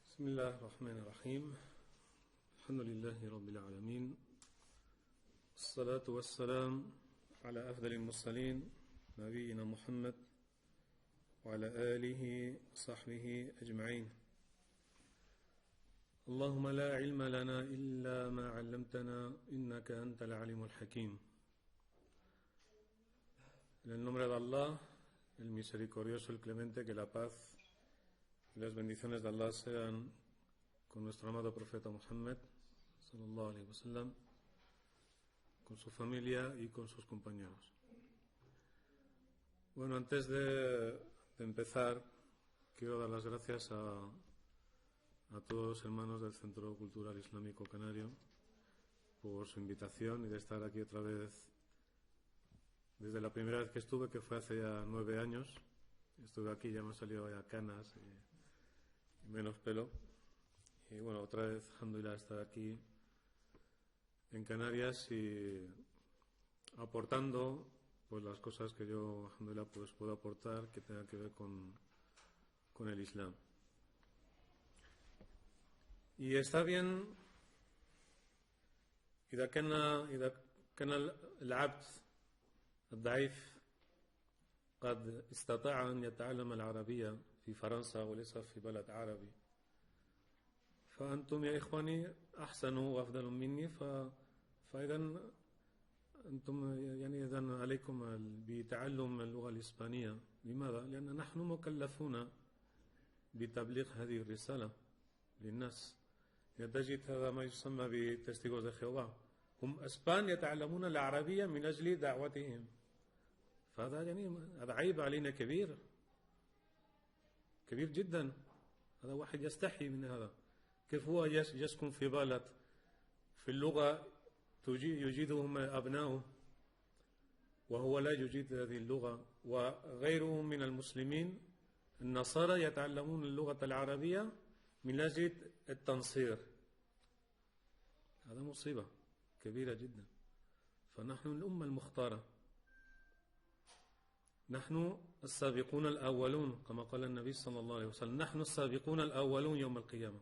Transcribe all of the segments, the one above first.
بسم الله الرحمن الرحيم. الحمد لله رب العالمين، الصلاة والسلام على أفضل المرسلين نبينا محمد وعلى آله وصحبه أجمعين. اللهم لا علم لنا إلا ما علمتنا إنك أنت العليم الحكيم. En el nombre de Allah, el misericordioso, el clemente, que la paz y las bendiciones de Allah sean con nuestro amado profeta Muhammad sallallahu alaihi wasallam, con su familia y con sus compañeros. Bueno, antes de empezar, quiero dar las gracias a todos los hermanos del Centro Cultural Islámico Canario por su invitación y de estar aquí otra vez. Desde la primera vez que estuve, que fue hace ya 9 años, estuve aquí, ya me han salido ya canas y menos pelo. Y bueno, otra vez, alhamdulillah, estar aquí en Canarias y aportando pues las cosas que yo, alhamdulillah, pues puedo aportar que tengan que ver con el Islam. Y está bien, إذا كان العبد الضعيف قد استطاع أن يتعلم العربية في فرنسا وليس في بلد عربي، فأنتم يا إخواني أحسن وأفضل مني، فإذا أنتم يعني إذن عليكم بتعلم اللغة الإسبانية. لماذا؟ لأن نحن مكلفون بتبليغ هذه الرسالة للناس. تجد هذا ما يسمى بتستيغوز de Jehová، هم أسبان يتعلمون العربية من أجل دعوتهم، فهذا يعني هذا عيب علينا كبير كبير جدا. هذا واحد يستحي من هذا. كيف هو يسكن في بلد في اللغة يجيدهم أبناؤه وهو لا يجيد هذه اللغة، وغيرهم من المسلمين النصارى يتعلمون اللغة العربية من أجل التنصير. هذا مصيبة كبيرة جدا. فنحن الأمة المختارة، نحن السابقون الأولون كما قال النبي صلى الله عليه وسلم، نحن السابقون الأولون يوم القيامة.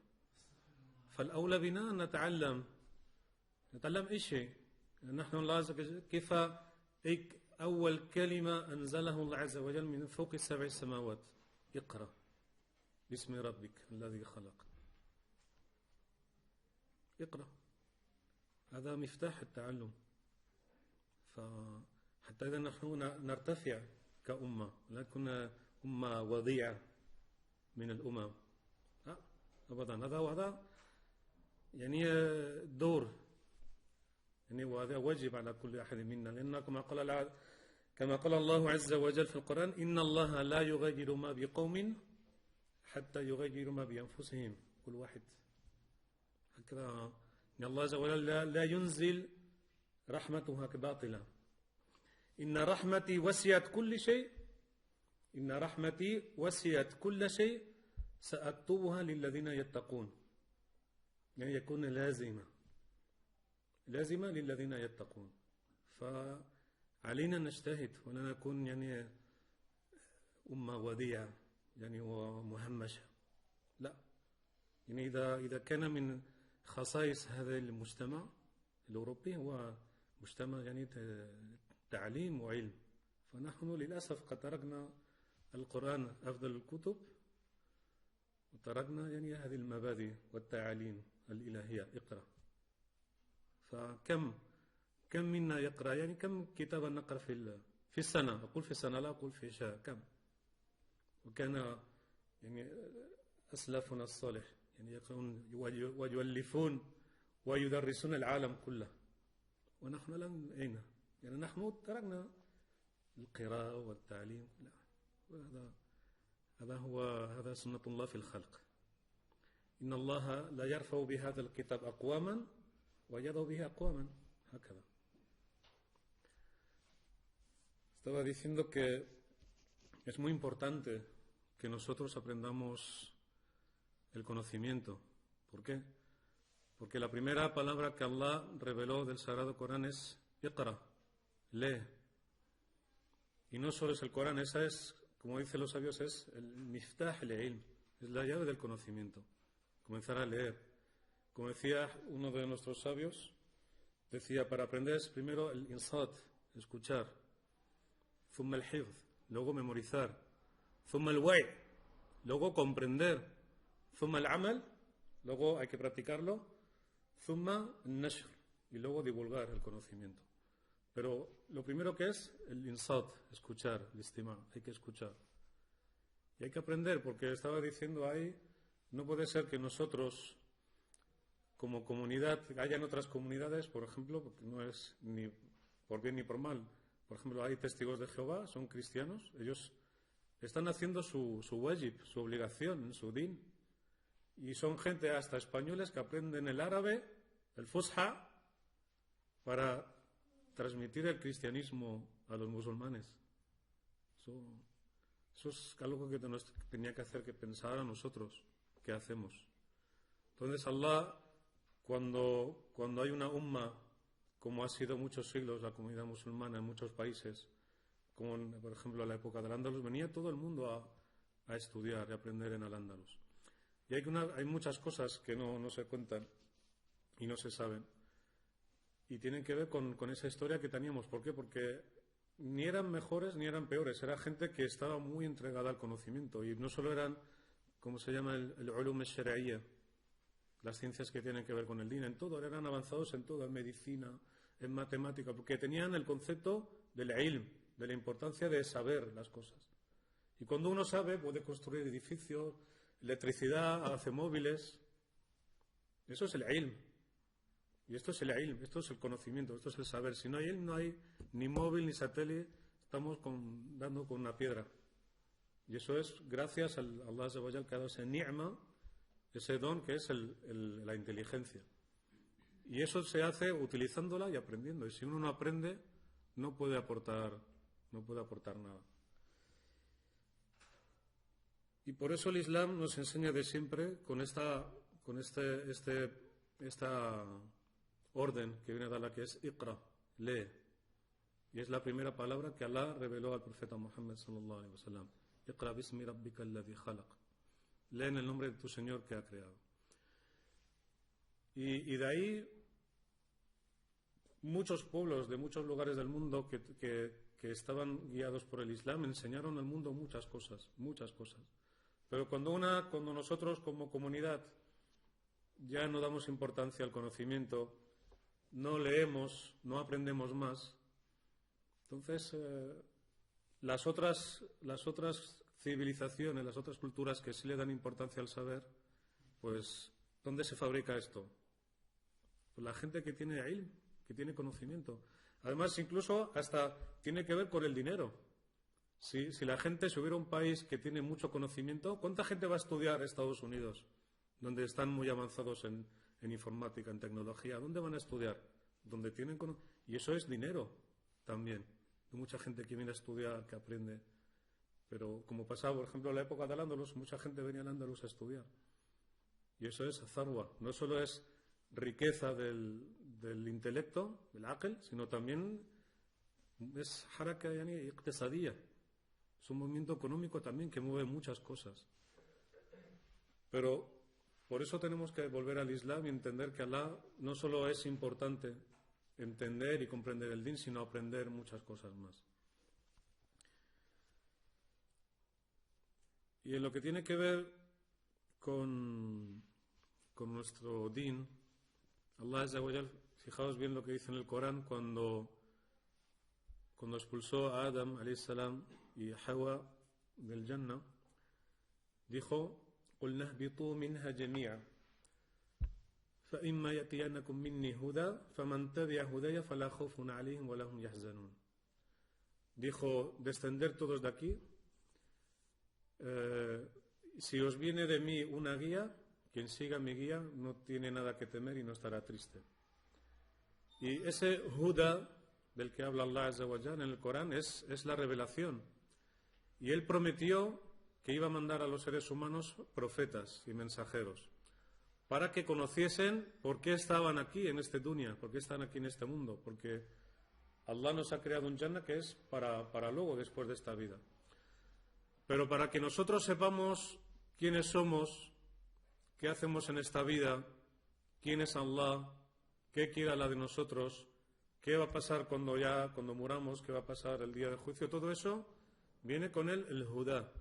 فالأولى بنا أن نتعلم أي شيء. نحن لازم كيف أول كلمة أنزله الله عز وجل من فوق 7 سماوات، اقرأ باسم ربك الذي خلق. اقرأ، هذا مفتاح التعلم. فحتى إذا نحن نرتفع كأمة، لا نكون أمة وضيعة من الأمم أبدا. هذا يعني دور، يعني وهذا واجب على كل أحد منا، لأن كما قال الله عز وجل في القرآن: إن الله لا يغير ما بقوم حتى يغيروا ما بأنفسهم. كل واحد هكذا، إن الله عز وجل لا ينزل رحمته باطلا. إن رحمتي وسعت كل شيء، إن رحمتي وسعت كل شيء سأكتبها للذين يتقون. يعني يكون لازمة للذين يتقون. فعلينا نجتهد ولا نكون يعني أمة وضيعة يعني ومهمشة. لا، يعني إذا كان من خصائص هذا المجتمع الأوروبي هو مجتمع يعني تعليم وعلم، فنحن للأسف قد تركنا القرآن أفضل الكتب وتركنا يعني هذه المبادئ والتعاليم الإلهية. اقرأ. فكم منا يقرأ؟ يعني كم كتابا نقرأ في السنة؟ أقول في السنة، لا أقول في شهر. كم؟ وكان يعني أسلافنا الصالح يعني يقرؤون ويؤلفون ويدرسون العالم كله، ونحن لم أين؟ يعني نحن تركنا القراءة والتعليم. لا، هذا سنة الله في الخلق. إن الله لا يرفع بهذا الكتاب أقواما ويضع به أقواما، هكذا. Estaba diciendo que es muy importante que nosotros aprendamos el conocimiento. ¿Por qué? Porque la primera palabra que Allah reveló del Sagrado Corán es Iqra, lee. Y no solo es el Corán, esa es como dicen los sabios, es el miftah al-ilm, es la llave del conocimiento. Comenzar a leer. Como decía uno de nuestros sabios, decía, para aprender es primero el insat, escuchar, thumma al-hifz, luego memorizar, thumma al-wa'i, luego comprender, thumma al-amal, luego hay que practicarlo, thumma al-nashr, y luego divulgar el conocimiento. Pero lo primero que es el insat, escuchar, el istima, hay que escuchar. Y hay que aprender, porque estaba diciendo ahí, no puede ser que nosotros, como comunidad, hayan otras comunidades, por ejemplo, porque no es ni por bien ni por mal. Por ejemplo, hay testigos de Jehová, son cristianos, ellos están haciendo su wajib, su obligación, su din. Y son gente, hasta españoles, que aprenden el árabe, el fusha, para transmitir el cristianismo a los musulmanes. Eso es algo que nos tenía que hacer que pensar a nosotros, ¿qué hacemos? Entonces Allah, cuando hay una umma, como ha sido muchos siglos la comunidad musulmana en muchos países, como por ejemplo en la época del Andalus, venía todo el mundo a estudiar y aprender en Al-Ándalus. Y hay muchas cosas que no se cuentan y no se saben. Y tienen que ver con esa historia que teníamos. ¿Por qué? Porque ni eran mejores ni eran peores. Era gente que estaba muy entregada al conocimiento. Y no solo eran, como se llama, el ulum al-shar'iyya, las ciencias que tienen que ver con el din, en todo. Eran avanzados en todo, en medicina, en matemática, porque tenían el concepto del ilm, de la importancia de saber las cosas. Y cuando uno sabe, puede construir edificios, electricidad, hace móviles. Eso es el ilm. Y esto es el ilm, esto es el conocimiento, esto es el saber. Si no hay ilm, no hay ni móvil ni satélite, estamos dando con una piedra. Y eso es gracias a Allah Azza wa Jal, que ha dado ese ni'ma, ese don que es la inteligencia. Y eso se hace utilizándola y aprendiendo. Y si uno no aprende, no puede aportar nada. Y por eso el Islam nos enseña de siempre con esta orden que viene a dar la que es Iqra, lee. Y es la primera palabra que Allah reveló al profeta Muhammad sallallahu alaihi wasallam. Iqra bismi rabbika alladhi khalaq. Lee en el nombre de tu Señor que ha creado. Y de ahí muchos pueblos de muchos lugares del mundo que estaban guiados por el Islam enseñaron al mundo muchas cosas. Pero cuando nosotros como comunidad ya no damos importancia al conocimiento, no leemos, no aprendemos más, entonces las otras civilizaciones, las otras culturas que sí le dan importancia al saber, pues ¿dónde se fabrica esto? Pues la gente que tiene ilm, que tiene conocimiento. Además, incluso hasta tiene que ver con el dinero. Si la gente, si hubiera un país que tiene mucho conocimiento, ¿cuánta gente va a estudiar a Estados Unidos, donde están muy avanzados en informática, en tecnología? ¿Dónde van a estudiar? Donde tienen y eso es dinero también. Hay mucha gente que viene a estudiar, que aprende. Pero como pasaba, por ejemplo, en la época del Andalus, mucha gente venía al Andalus a estudiar. Y eso es zarwa. No solo es riqueza del intelecto, del aql, sino también es haraka yani iqtisadiyya. Es un movimiento económico también que mueve muchas cosas. Pero por eso tenemos que volver al Islam y entender que Allah no solo es importante entender y comprender el din, sino aprender muchas cosas más. Y en lo que tiene que ver con nuestro din, Allah Azza wa Jal, fijaos bien lo que dice en el Corán cuando expulsó a Adam alayhi salam y a Hawa del Jannah, dijo: قُلْنَا اهْبِطُوا مِنْهَا جَمِيعًا فَإِمَّا يَأْتِيَنَّكُم مِّنِّي هُدًى فَمَن تَبِعَ هُدَيَ فَلَا خَوْفٌ عَلَيْهِمْ وَلَا هُمْ يَحْزَنُونَ. Dijo: descender todos de aquí. Si os viene de mí una guía, quien siga mi guía no tiene nada que temer y no estará triste. Y ese Huda del que habla Allah Azza wa Jalla en el Corán es la revelación. Y Él prometió que iba a mandar a los seres humanos profetas y mensajeros para que conociesen por qué estaban aquí en este dunya, por qué están aquí en este mundo, porque Allah nos ha creado un Jannah que es para luego, después de esta vida. Pero para que nosotros sepamos quiénes somos, qué hacemos en esta vida, quién es Allah, qué quiere Allah de nosotros, qué va a pasar cuando muramos, qué va a pasar el día del juicio, todo eso viene con el Hudá,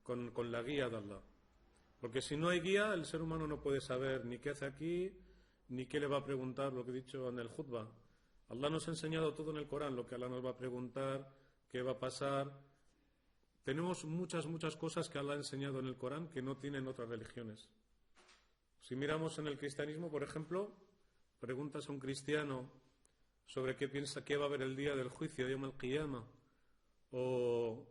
con la guía de Allah. Porque si no hay guía, el ser humano no puede saber ni qué hace aquí, ni qué le va a preguntar, lo que he dicho en el Jutba. Allah nos ha enseñado todo en el Corán, lo que Allah nos va a preguntar, qué va a pasar. Tenemos muchas cosas que Allah ha enseñado en el Corán que no tienen otras religiones. Si miramos en el cristianismo, por ejemplo, preguntas a un cristiano sobre qué piensa que va a haber el día del juicio, Yom al-Qiyamah, o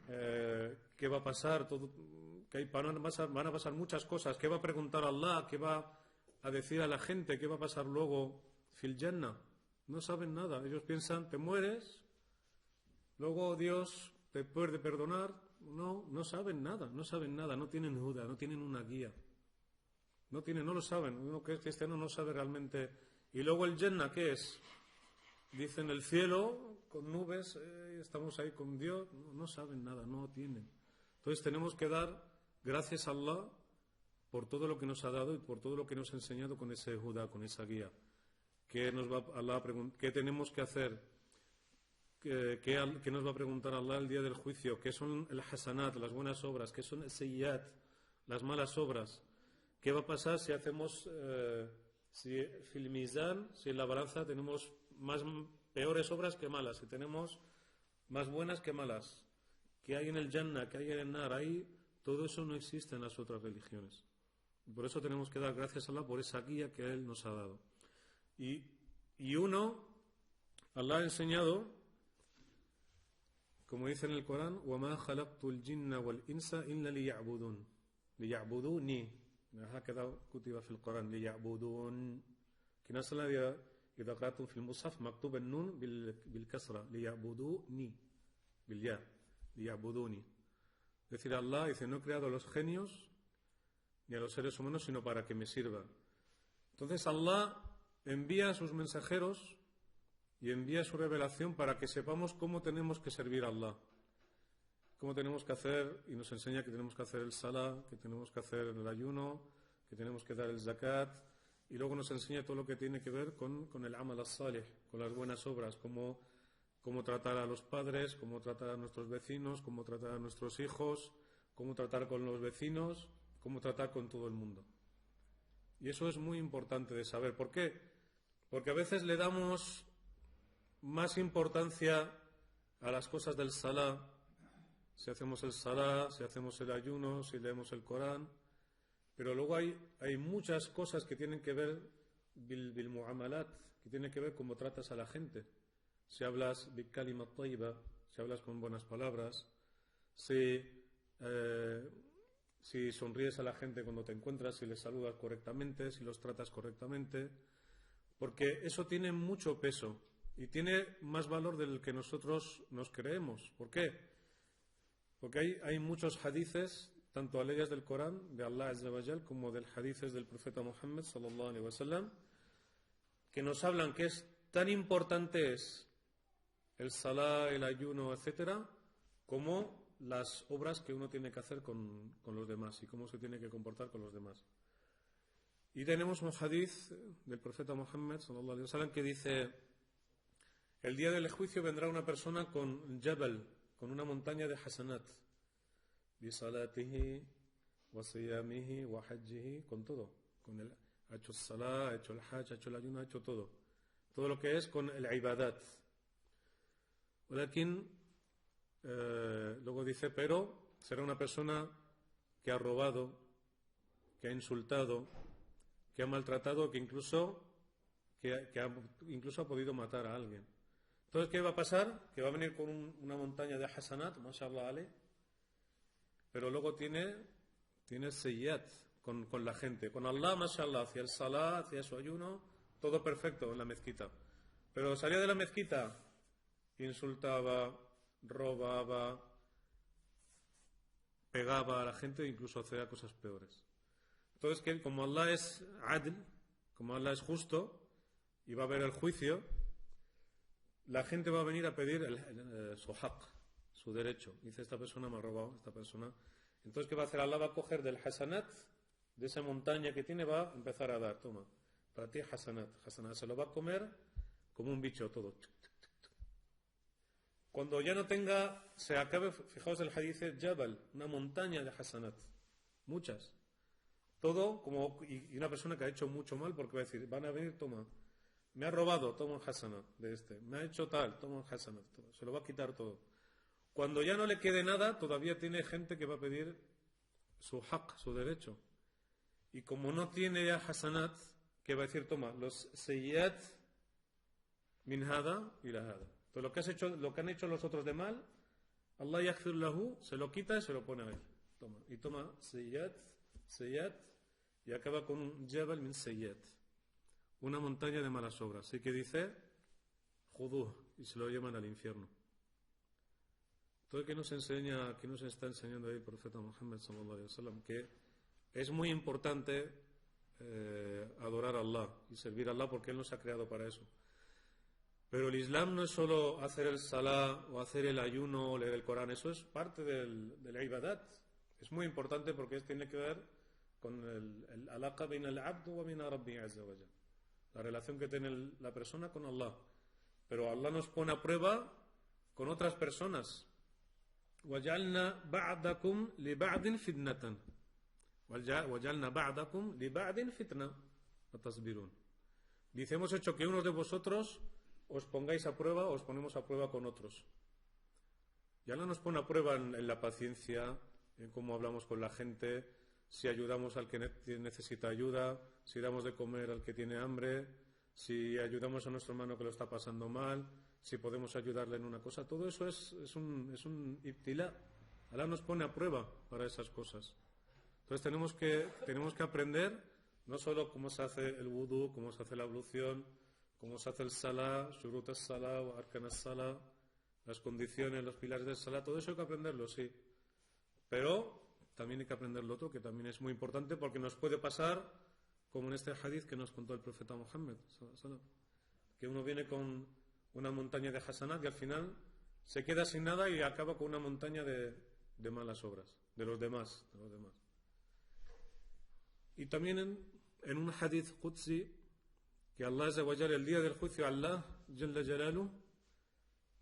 qué va a pasar, van a pasar muchas cosas, qué va a preguntar Allah, qué va a decir a la gente, qué va a pasar luego fil Jannah. No saben nada, ellos piensan, te mueres, luego Dios te puede perdonar. No saben nada, no tienen duda, no tienen una guía. No lo saben, uno que es cristiano no sabe realmente. Y luego el Jannah, ¿qué es? Dicen el cielo, con nubes, estamos ahí con Dios, no saben nada, no tienen. Entonces tenemos que dar gracias a Allah por todo lo que nos ha dado y por todo lo que nos ha enseñado con ese Judá, con esa guía. ¿Qué nos va Allah qué tenemos que hacer? ¿Qué nos va a preguntar Allah el día del juicio? ¿Qué son el hasanat, las buenas obras? ¿Qué son el seyyat, las malas obras? ¿Qué va a pasar si hacemos, si fil mizan, si en la balanza tenemos más peores obras que malas, si tenemos más buenas que malas? ¿Qué hay en el Jannah? ¿Qué hay en el Nar? Ahí todo eso no existe en las otras religiones. Y por eso tenemos que dar gracias a Allah por esa guía que Él nos ha dado. Y Allah ha enseñado, como dice en el Corán, وَمَا خَلَقْتُ الْجِنَّ وَالْإِنسَ إِلَّا لِيَعْبُدُونَ لِيَعْبُدُونِي هكذا كتب في القرآن ليعبدون كنا صلى إذا قرأتم في المصحف مكتوب النون بالكسرة ليعبدوني بالياء ليعبدوني. Es decir, Allah dice, no he creado a los genios ni a los seres humanos sino para que me sirvan. Entonces Allah envía a sus mensajeros y envía su revelación para que sepamos cómo tenemos que servir a Allah, cómo tenemos que hacer, y nos enseña que tenemos que hacer el salah, que tenemos que hacer el ayuno, que tenemos que dar el zakat, y luego nos enseña todo lo que tiene que ver con el amal as-salih, con las buenas obras, cómo tratar a los padres, cómo tratar a nuestros vecinos, cómo tratar a nuestros hijos, cómo tratar con los vecinos, cómo tratar con todo el mundo. Y eso es muy importante de saber. ¿Por qué? Porque a veces le damos más importancia a las cosas del salah, si hacemos el salah, si hacemos el ayuno, si leemos el Corán, pero luego hay muchas cosas que tienen que ver bil muamalat, que tienen que ver cómo tratas a la gente. Si hablas bil kalimat tayyiba, si hablas con buenas palabras, si sonríes a la gente cuando te encuentras, si les saludas correctamente, si los tratas correctamente, porque eso tiene mucho peso y tiene más valor del que nosotros nos creemos. ¿Por qué? Porque hay muchos hadices, tanto aleyas del Corán, de Allah Azza wa Jal, como del hadices del profeta Muhammad sallallahu alaihi wasallam, que nos hablan que es tan importante el salah, el ayuno, etcétera, como las obras que uno tiene que hacer con los demás y cómo se tiene que comportar con los demás. Y tenemos un hadith del profeta Muhammad sallallahu alaihi wasallam que dice: el día del juicio vendrá una persona con jabal, con una montaña de hasanat, bi salatihi wa siyamihi wa hajjihi, con todo, ha hecho el salah, ha hecho el hajj, ha hecho el ayuno, ha hecho todo lo que es con el ibadat. Luego dice, pero será una persona que ha robado, que ha insultado, que ha maltratado, que incluso ha podido matar a alguien. Entonces, ¿qué va a pasar? Que va a venir con una montaña de hasanat, mashallah alay, pero luego tiene seyyat con la gente, con Allah, mashallah, hacia el salah, hacia su ayuno, todo perfecto en la mezquita. Pero salía de la mezquita, insultaba, robaba, pegaba a la gente e incluso hacía cosas peores. Entonces, que como Allah es adl, como Allah es justo y va a haber el juicio, la gente va a venir a pedir su su derecho. Dice, esta persona me ha robado, esta persona. Entonces, ¿qué va a hacer? Allah va a coger del hasanat, de esa montaña que tiene, va a empezar a dar. Toma, para ti hasanat, hasanat. Se lo va a comer como un bicho todo. Cuando ya no tenga, se acabe, fijaos el hadith de Jabal, una montaña de hasanat, muchas. Todo como, y una persona que ha hecho mucho mal, porque va a decir, van a venir, toma, me ha robado, toma un hasanat de este, me ha hecho tal, toma un hasanat, se lo va a quitar todo. Cuando ya no le quede nada, todavía tiene gente que va a pedir su haq, su derecho. Y como no tiene ya hasanat, que va a decir, toma, los seyyat min hada y la hada. Entonces lo que han hecho los otros de mal, Allah yaghfir lahu, se lo quita y se lo pone a él. Toma, y toma seyyat, y acaba con un jabal min seyyat, una montaña de malas obras. Así que dice, judu, y se lo llevan al infierno. Todo que nos enseña, que nos está enseñando ahí el profeta Muhammad sallallahu alaihi wasallam, que es muy importante adorar a Allah y servir a Allah porque Él nos ha creado para eso. Pero el Islam no es solo hacer el salah o hacer el ayuno o leer el Corán, eso es parte de la ibadat. Es muy importante porque tiene que ver con el alaqa baina al-abd wa baina rabbi azza wa jalla, la relación que tiene la persona con Allah. Pero Allah nos pone a prueba con otras personas. وَجَعَلْنَا بَعْدَكُمْ لِبَعْدٍ فِتْنَةً وَجَعَلْنَا بَعْدَكُمْ لِبَعْدٍ فِتْنَةً وَتَصْبِرُونَ. Dice, hemos hecho que unos de vosotros os pongáis a prueba, os ponemos a prueba con otros. Y Allah nos pone a prueba en la paciencia, en cómo hablamos con la gente, si ayudamos al que necesita ayuda, si damos de comer al que tiene hambre, si ayudamos a nuestro hermano que lo está pasando mal, si podemos ayudarle en una cosa. Todo eso es un ibtilá. Allah nos pone a prueba para esas cosas. Entonces tenemos que aprender no solo cómo se hace el wudu, cómo se hace la ablución, cómo se hace el salah, shurut al-salah o arkan al-salah, las condiciones, los pilares del salah, todo eso hay que aprenderlo, sí. Pero también hay que aprender lo otro, que también es muy importante porque nos puede pasar, como en este hadith que nos contó el profeta Muhammad, que uno viene con una montaña de hasanat y al final se queda sin nada y acaba con una montaña de malas obras, de los demás. Y también en un hadith qudsi, que Allah Azza wa Jalla, el día del juicio, Allah Jalla Jalalu,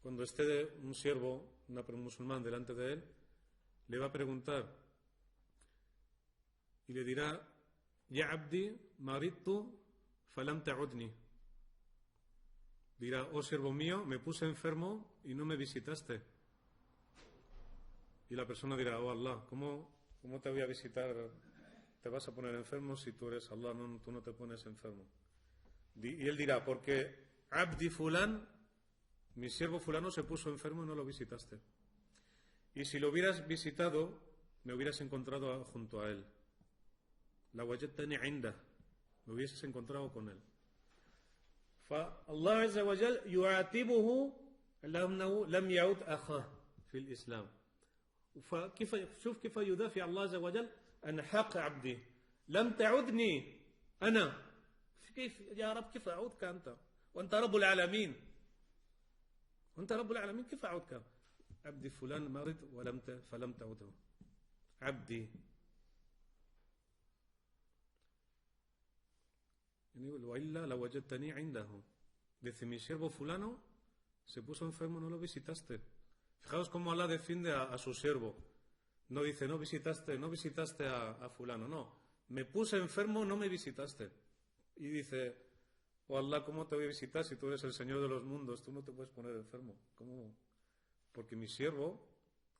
cuando esté un siervo, un musulmán delante de él, le va a preguntar y le dirá, Ya abdi maridtu falam ta'udni. Dirá, oh siervo mío, me puse enfermo y no me visitaste. Y la persona dirá, oh Allah, ¿cómo te voy a visitar? Te vas a poner enfermo si tú eres Allah, no, tú no te pones enfermo. Y él dirá, porque abdi fulán, mi siervo fulano se puso enfermo y no lo visitaste. Y si lo hubieras visitado, me hubieras encontrado junto a él. La wajadtani inda, me hubieses encontrado con él. فالله عز وجل يعاتبه لأنه لم يعد أخاه في الإسلام. شوف كيف يدافع الله عز وجل عن حق عبدي. لم تعدني أنا، كيف يا رب كيف أعودك أنت وأنت رب العالمين، وأنت رب العالمين كيف أعودك؟ عبدي فلان مرض فلم تعده عبدي. وإلا لوجدتني عنده. Dice, mi siervo fulano se puso enfermo, no lo visitaste. Fijaos cómo Allah defiende a su siervo. No dice, no visitaste a fulano, no. Me puse enfermo, no me visitaste. Y dice, oh Allah, ¿cómo te voy a visitar si tú eres el Señor de los mundos? Tú no te puedes poner enfermo. ¿Cómo? Porque mi siervo,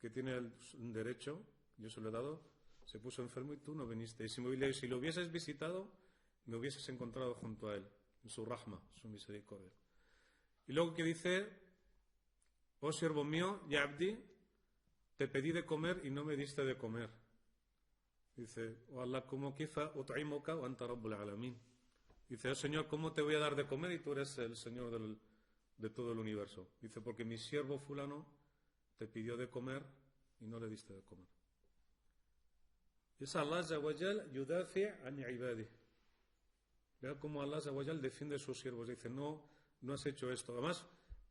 que tiene un derecho, yo se lo he dado, se puso enfermo y tú no viniste. Y si lo hubieses visitado, me hubieses encontrado junto a él, en su rahma, su misericordia. Y luego que dice, oh siervo mío, ya abdi, te pedí de comer y no me diste de comer. Dice, oh Allah, ¿cómo kifa ut'imuka wa anta rabbul alamin? Dice, oh Señor, ¿cómo te voy a dar de comer y tú eres el Señor de todo el universo? Dice, porque mi siervo fulano te pidió de comer y no le diste de comer. Y es Allah Azza wa Jal yudafi an ibadih. Vea cómo Allah Azza wa Jal defiende a sus siervos. Dice, no has hecho esto. Además,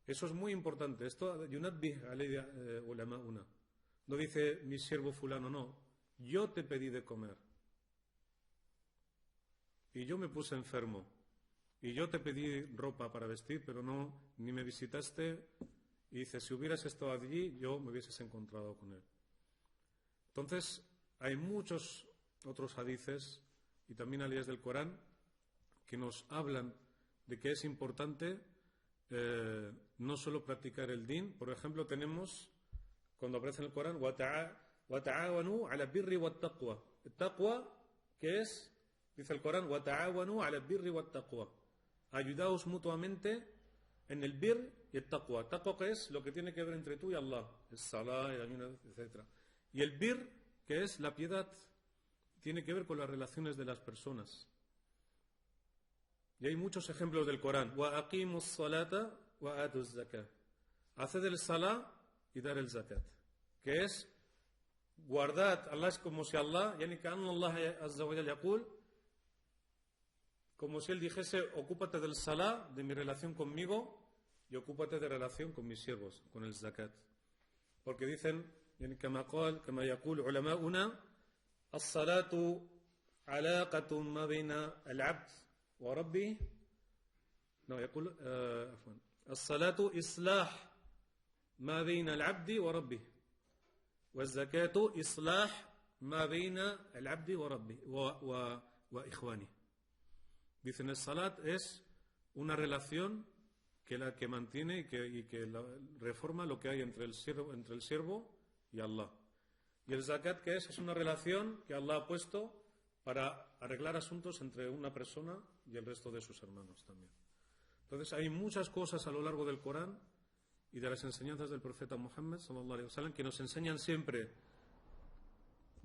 Eso es muy importante. Esto, yunabbih alayya ulama'una. No dice mi siervo fulano, no. Yo te pedí de comer. Y yo me puse enfermo. Y yo te pedí ropa para vestir, pero no, ni me visitaste. Y dice, si hubieras estado allí, yo me hubieses encontrado con él. Entonces, hay muchos otros hadices y también aliyas del Corán que nos hablan de que es importante no solo practicar el din. Por ejemplo, tenemos, cuando aparece en el Corán, وَتَعَاوَنُوا عَلَى البِّرِّ وَالتَّقْوَى. El taqwa, ¿qué es? Dice el Corán, وَتَعَاوَنُوا عَلَى البِّرِّ وَالتَّقْوَى. Ayudaos mutuamente en el bir y el taqwa. Taqwa, que es lo que tiene que ver entre tú y Allah, el salah, el ayuno, etc. Y el bir, que es la piedad, tiene que ver con las relaciones de las personas. Y hay muchos ejemplos del Corán. وَأَقِيمُوا الصَّلَاةَ وَآتُوا الزَّكَاةَ. Haced el salah y dar el zakat. Que es, guardad, Allah es como si Allah, yani que Allah azza wa jalla yaqul, como si él dijese, ocúpate del salah, de mi relación conmigo, y ocúpate de relación con mis siervos, con el zakat. Porque dicen, yani kama yaqul ulama'una, as-salatu alaqatun ma bayna al-'abd wa rabbi. No, yaqul, afwan. As-salatu islah ma bayna al-'abdi wa rabbi. والزكاة إصلاح ما بين العبد وربه وإخوانه. Dicen, el salat es una relación que mantiene y que reforma lo que hay entre el siervo y Allah. Y el zakat, que es una relación que Allah ha puesto para arreglar asuntos entre una persona y el resto de sus hermanos también. Entonces hay muchas cosas a lo largo del Corán y de las enseñanzas del profeta Muhammad sallallahu alaihi wasallam que nos enseñan siempre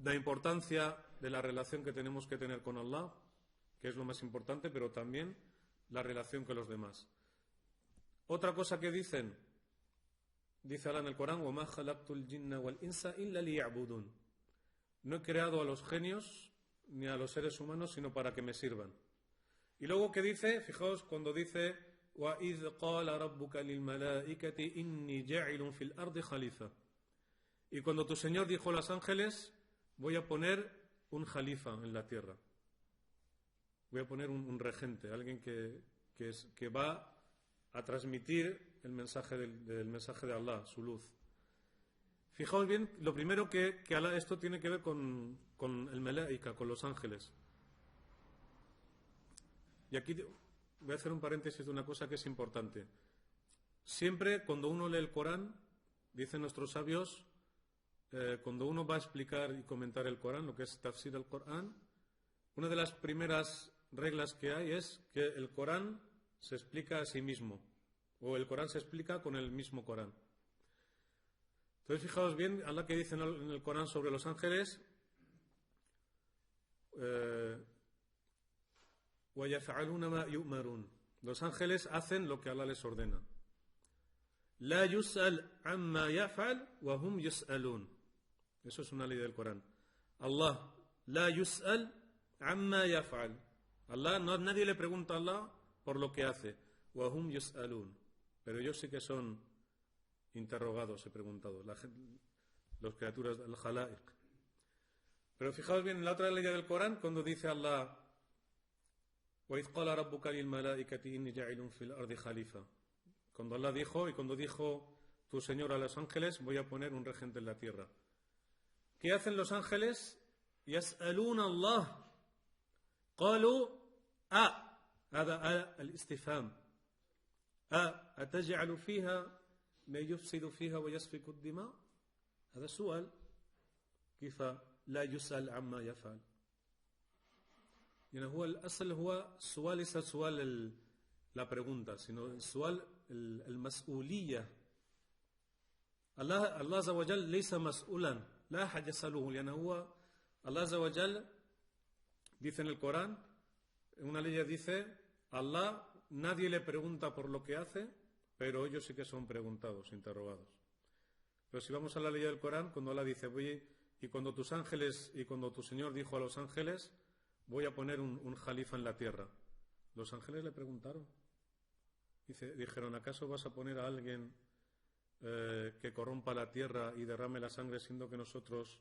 la importancia de la relación que tenemos que tener con Allah, que es lo más importante, pero también la relación con los demás. Otra cosa que dice Allah en el Corán, وَمَا خَلَقْتُ الْجِنَّ وَالْإِنسَ إِلَّا لِيَعْبُدُونَ. No he creado a los genios ni a los seres humanos sino para que me sirvan. Y luego que dice, fijaos cuando dice وَإِذْ قَالَ رَبُّكَ لِلْمَلَائِكَةِ إِنِّي جَاعِلٌ فِي الْأَرْضِ خَلِيفَةً. Y cuando tu Señor dijo a los ángeles, voy a poner un jalifa en la tierra. Voy a poner un regente, alguien que va a transmitir el mensaje del mensaje de Allah, su luz. Fijaos bien, lo primero que Allah, esto tiene que ver con el malaika, con los ángeles. Y aquí voy a hacer un paréntesis de una cosa que es importante. Siempre cuando uno lee el Corán, dicen nuestros sabios, cuando uno va a explicar y comentar el Corán, lo que es tafsir al Corán, una de las primeras reglas que hay es que el Corán se explica a sí mismo, o el Corán se explica con el mismo Corán. Entonces fijaos bien, Allah que dice en el Corán sobre los ángeles, وَيَفْعَلُونَ مَا يُؤْمَرُونَ. Los ángeles hacen lo que Allah les ordena. لَا يُسْأَلْ عَمَّا يَفْعَلْ وَهُمْ يُسْأَلُونَ. Eso es una ley del Corán. Allah, لَا يُسْأَلْ عَمَّا يَفْعَلْ. Allah, nadie le pregunta a Allah por lo que hace. وَهُمْ يُسْأَلُونَ. Pero ellos sí que son interrogados, he preguntado. Las criaturas del Jalaiq. Pero fijaos bien en la otra ley del Corán, cuando dice Allah, وَإِذْ قَالَ رَبُّكَ لِلْمَلَائِكَةِ إِنِّي جَاعِلٌ فِي الْأَرْضِ خَلِيفَةً. Cuando Allah dijo, y cuando dijo tu Señor a los ángeles, voy a poner un regente en la tierra. ¿Qué hacen los ángeles? يَسْأَلُونَ اللَّهَ. قالوا هذا الاستفهام أتجعل فيها من يفسد فيها ويسفك الدماء. هذا السؤال. كيف لا يسأل عما يفعل. يعني هو الأصل هو السؤال ليس سؤال la pregunta, sino el sual, el mas'uliyya. Allah Azza wa Jal laysa mas'ulan, la ahad yasaluhu, liana huwa, Allah Azza wa Jal dice en el Corán, en una ley dice, Allah, nadie le pregunta por lo que hace, pero ellos sí que son preguntados, interrogados. Pero si vamos a la ley del Corán, cuando Allah dice, y cuando tus ángeles, y cuando tu Señor dijo a los ángeles, voy a poner un jalifa en la tierra. Los ángeles le preguntaron. Dijeron, ¿acaso vas a poner a alguien que corrompa la tierra y derrame la sangre, siendo que nosotros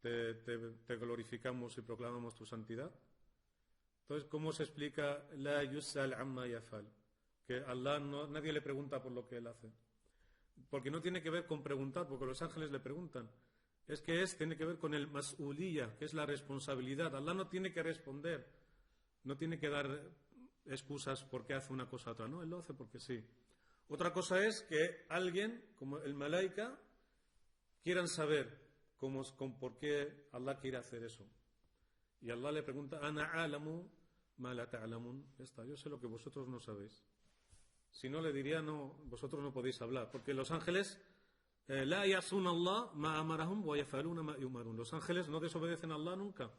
te glorificamos y proclamamos tu santidad? Entonces, ¿cómo se explica la yusal amma yafal? Que Allah nadie le pregunta por lo que él hace. Porque no tiene que ver con preguntar, porque los ángeles le preguntan. Tiene que ver con el mas'uliyya, que es la responsabilidad. Allah no tiene que responder, no tiene que dar excusas porque hace una cosa u otra. No, él lo hace porque sí. Otra cosa es que alguien, como el malaika, quieran saber por qué Allah quiere hacer eso. Y Allah le pregunta, Ana a'lamu ma la ta'lamun. Ya está, yo sé lo que vosotros no sabéis. Si no, le diría, no, vosotros no podéis hablar. Porque los ángeles, la ya'suna Allah ma amarahum wa yaf'aluna ma yumarun. Los ángeles no desobedecen a Allah nunca.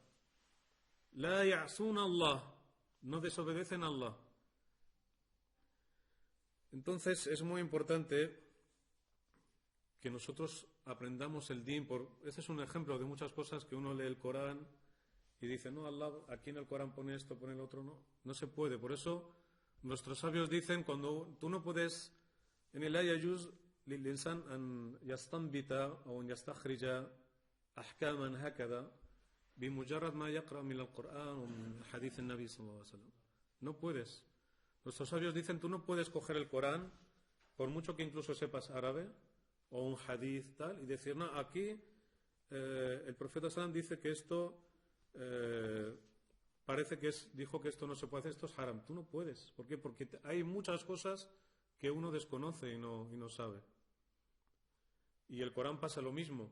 La ya'suna Allah, no desobedecen a Allah. Entonces es muy importante que nosotros aprendamos el din. Este es un ejemplo de muchas cosas que uno lee el Corán y dice, no, Allah, aquí en el Corán pone esto, pone el otro, no se puede. Por eso nuestros sabios dicen, cuando tú no puedes, en el la yajuz lil insan an yastanbita o an yastakhrija ahkaman hakada bimujarrad ma yaqra min al-Qur'an o min hadith an-Nabi sallallahu alaihi wasallam. No puedes. Nuestros sabios dicen, tú no puedes coger el Corán, por mucho que incluso sepas árabe, o un hadith tal, y decir, no, aquí el profeta sallam dice que esto parece que dijo que esto no se puede hacer, esto es haram. Tú no puedes. ¿Por qué? Porque hay muchas cosas que uno desconoce y no sabe. Y el Corán pasa lo mismo.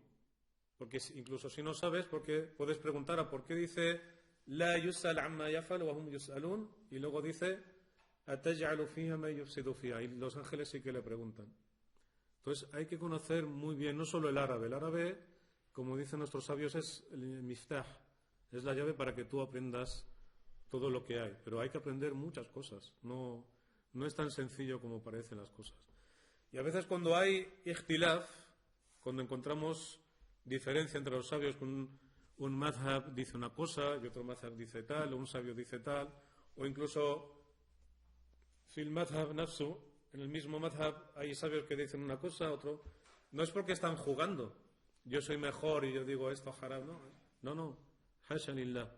Porque incluso si no sabes, porque puedes preguntar a por qué dice la yusal amma yafal wa hum yusalun, y luego dice ataj'alu fiha ma yufsidu fiha, y los ángeles sí que le preguntan. Entonces hay que conocer muy bien no solo el árabe. El árabe, como dicen nuestros sabios, es el miftah, es la llave para que tú aprendas todo lo que hay. Pero hay que aprender muchas cosas. No es tan sencillo como parecen las cosas. Y a veces cuando hay ikhtilaf, cuando encontramos diferencia entre los sabios, un madhab dice una cosa y otro madhab dice tal, o un sabio dice tal, o incluso fil madhab nafsu, en el mismo madhab hay sabios que dicen una cosa, otro. No es porque están jugando. Yo soy mejor y yo digo esto haram, no. Hasha lillah.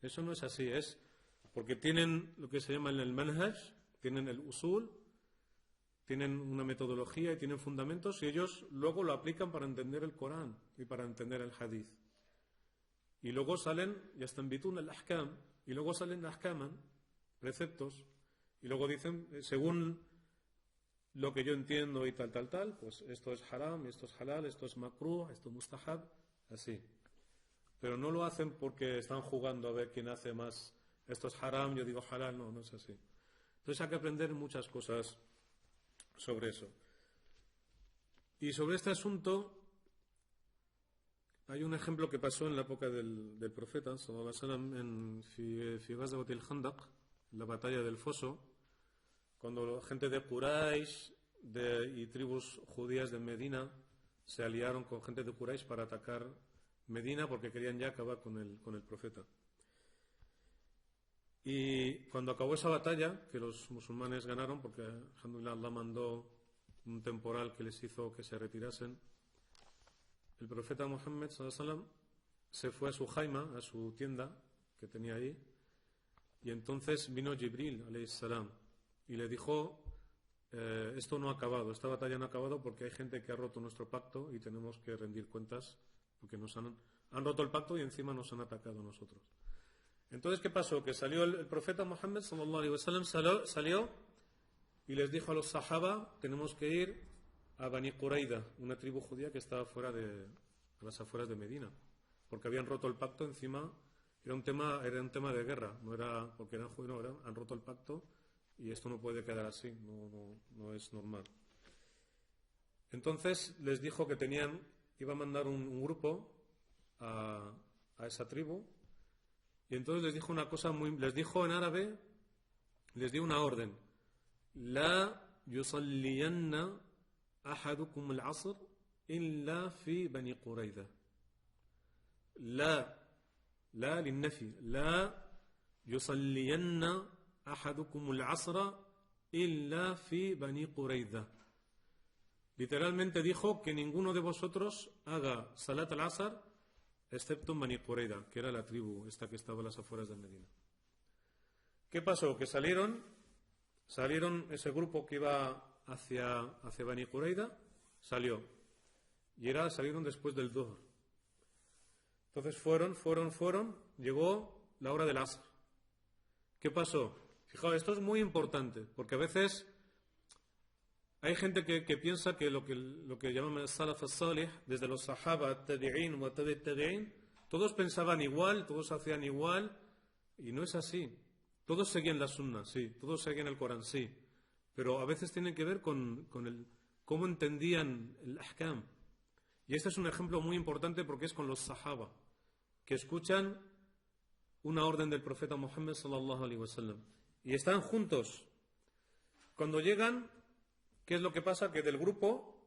Eso no es así. Es porque tienen lo que se llama el manhaj, tienen el usul, tienen una metodología y tienen fundamentos, y ellos luego lo aplican para entender el Corán y para entender el hadith. Y luego salen, yastanbitun al-ahkam, y luego salen ahkaman, preceptos, y luego dicen, según lo que yo entiendo y tal, pues esto es haram, esto es halal, esto es makruh, esto es mustahab, así. Pero no lo hacen porque están jugando a ver quién hace más, esto es haram, yo digo halal, no es así. Entonces hay que aprender muchas cosas sobre eso. Y sobre este asunto hay un ejemplo que pasó en la época del profeta sallallahu alaihi wasallam en fi Ghazwat al-Khandaq, la batalla del Foso, cuando la gente de Quraysh y tribus judías de Medina se aliaron con gente de Quraysh para atacar Medina porque querían ya acabar con el profeta. Y cuando acabó esa batalla, que los musulmanes ganaron, porque alhamdulillah Allah mandó un temporal que les hizo que se retirasen, el profeta Muhammad sallallahu alaihi wasallam se fue a su jaima, a su tienda que tenía ahí, y entonces vino Jibril alayhi salam y le dijo, esto no ha acabado, esta batalla no ha acabado porque hay gente que ha roto nuestro pacto y tenemos que rendir cuentas porque nos han roto el pacto y encima nos han atacado a nosotros. Entonces, ¿qué pasó? Que salió el profeta Muhammad sallallahu alaihi wasallam, salió y les dijo a los sahaba, tenemos que ir a Bani Quraida, una tribu judía que estaba a las afueras de Medina, porque habían roto el pacto, encima era un tema de guerra, no era porque eran judíos, han roto el pacto y esto no puede quedar así, no es normal. Entonces les dijo que iba a mandar un grupo a esa tribu, y entonces les dijo una cosa les dijo en árabe, les dio una orden: la yusalliyanna ahadukum al-asr illa fi Bani Quraida. La للنفي لا يصلين أحدكم العصر illa fi Bani Qurayza. Literalmente dijo que ninguno de vosotros haga Salat al-Asr excepto en Bani Qurayza, que era la tribu esta que estaba a las afueras de Medina. ¿Qué pasó? Que salieron ese grupo que iba hacia Bani Qurayza, salió. Y salieron después del Dhuhr. Entonces fueron, llegó la hora del Asr. ¿Qué pasó? Fijaos, esto es muy importante, porque a veces hay gente que piensa que lo que llaman el Salaf al-Salih, desde los Sahaba, Tabi'in o Tabi'in, todos pensaban igual, todos hacían igual, y no es así. Todos seguían la Sunna, sí, todos seguían el Corán, sí, pero a veces tiene que ver con cómo entendían el Ahkam. Y este es un ejemplo muy importante porque es con los Sahaba, que escuchan una orden del profeta Muhammad sallallahu alaihi wasallam y están juntos. Cuando llegan, ¿qué es lo que pasa? Que del grupo,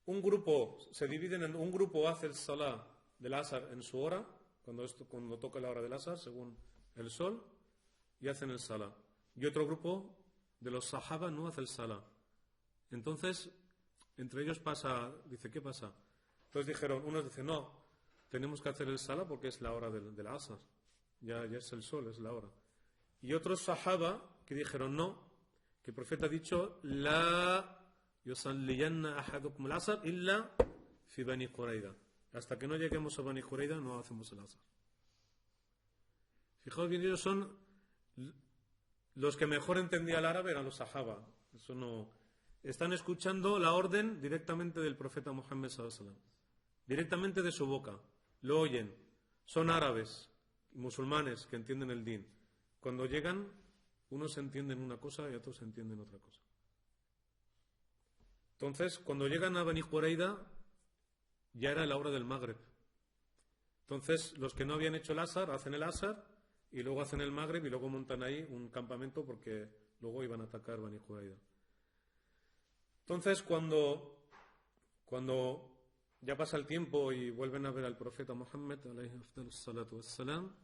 un grupo se dividen en un grupo hace el Salah del Asr en su hora, cuando toca la hora del Asr, según el sol, y hacen el Salah. Y otro grupo de los Sahaba no hace el Salah. Entonces, entre ellos dice, ¿qué pasa? Entonces dijeron, unos dicen, no, tenemos que hacer el Salah porque es la hora del Asr. Ya es el sol, es la hora. Y otros Sahaba que dijeron, no, que el profeta ha dicho, la yusalliyanna ahadukum al-asr illa fi Bani Qurayza. Hasta que no lleguemos a Bani Qurayza no hacemos el Asr. Fijaos bien, ellos son los que mejor entendían el árabe, eran los Sahaba. Eso no. Están escuchando la orden directamente del profeta Muhammad sallallahu alaihi wasallam, directamente de su boca. Lo oyen. Son árabes, musulmanes que entienden el din. Cuando llegan, unos entienden una cosa y otros entienden otra cosa. Entonces, cuando llegan a Bani Qurayza, ya era la hora del Magreb. Entonces, los que no habían hecho el Asr, hacen el Asr y luego hacen el Magreb y luego montan ahí un campamento porque luego iban a atacar Bani Qurayza. Entonces, cuando ya pasa el tiempo y vuelven a ver al profeta Muhammad, alayhi afdalus salatu wassalam,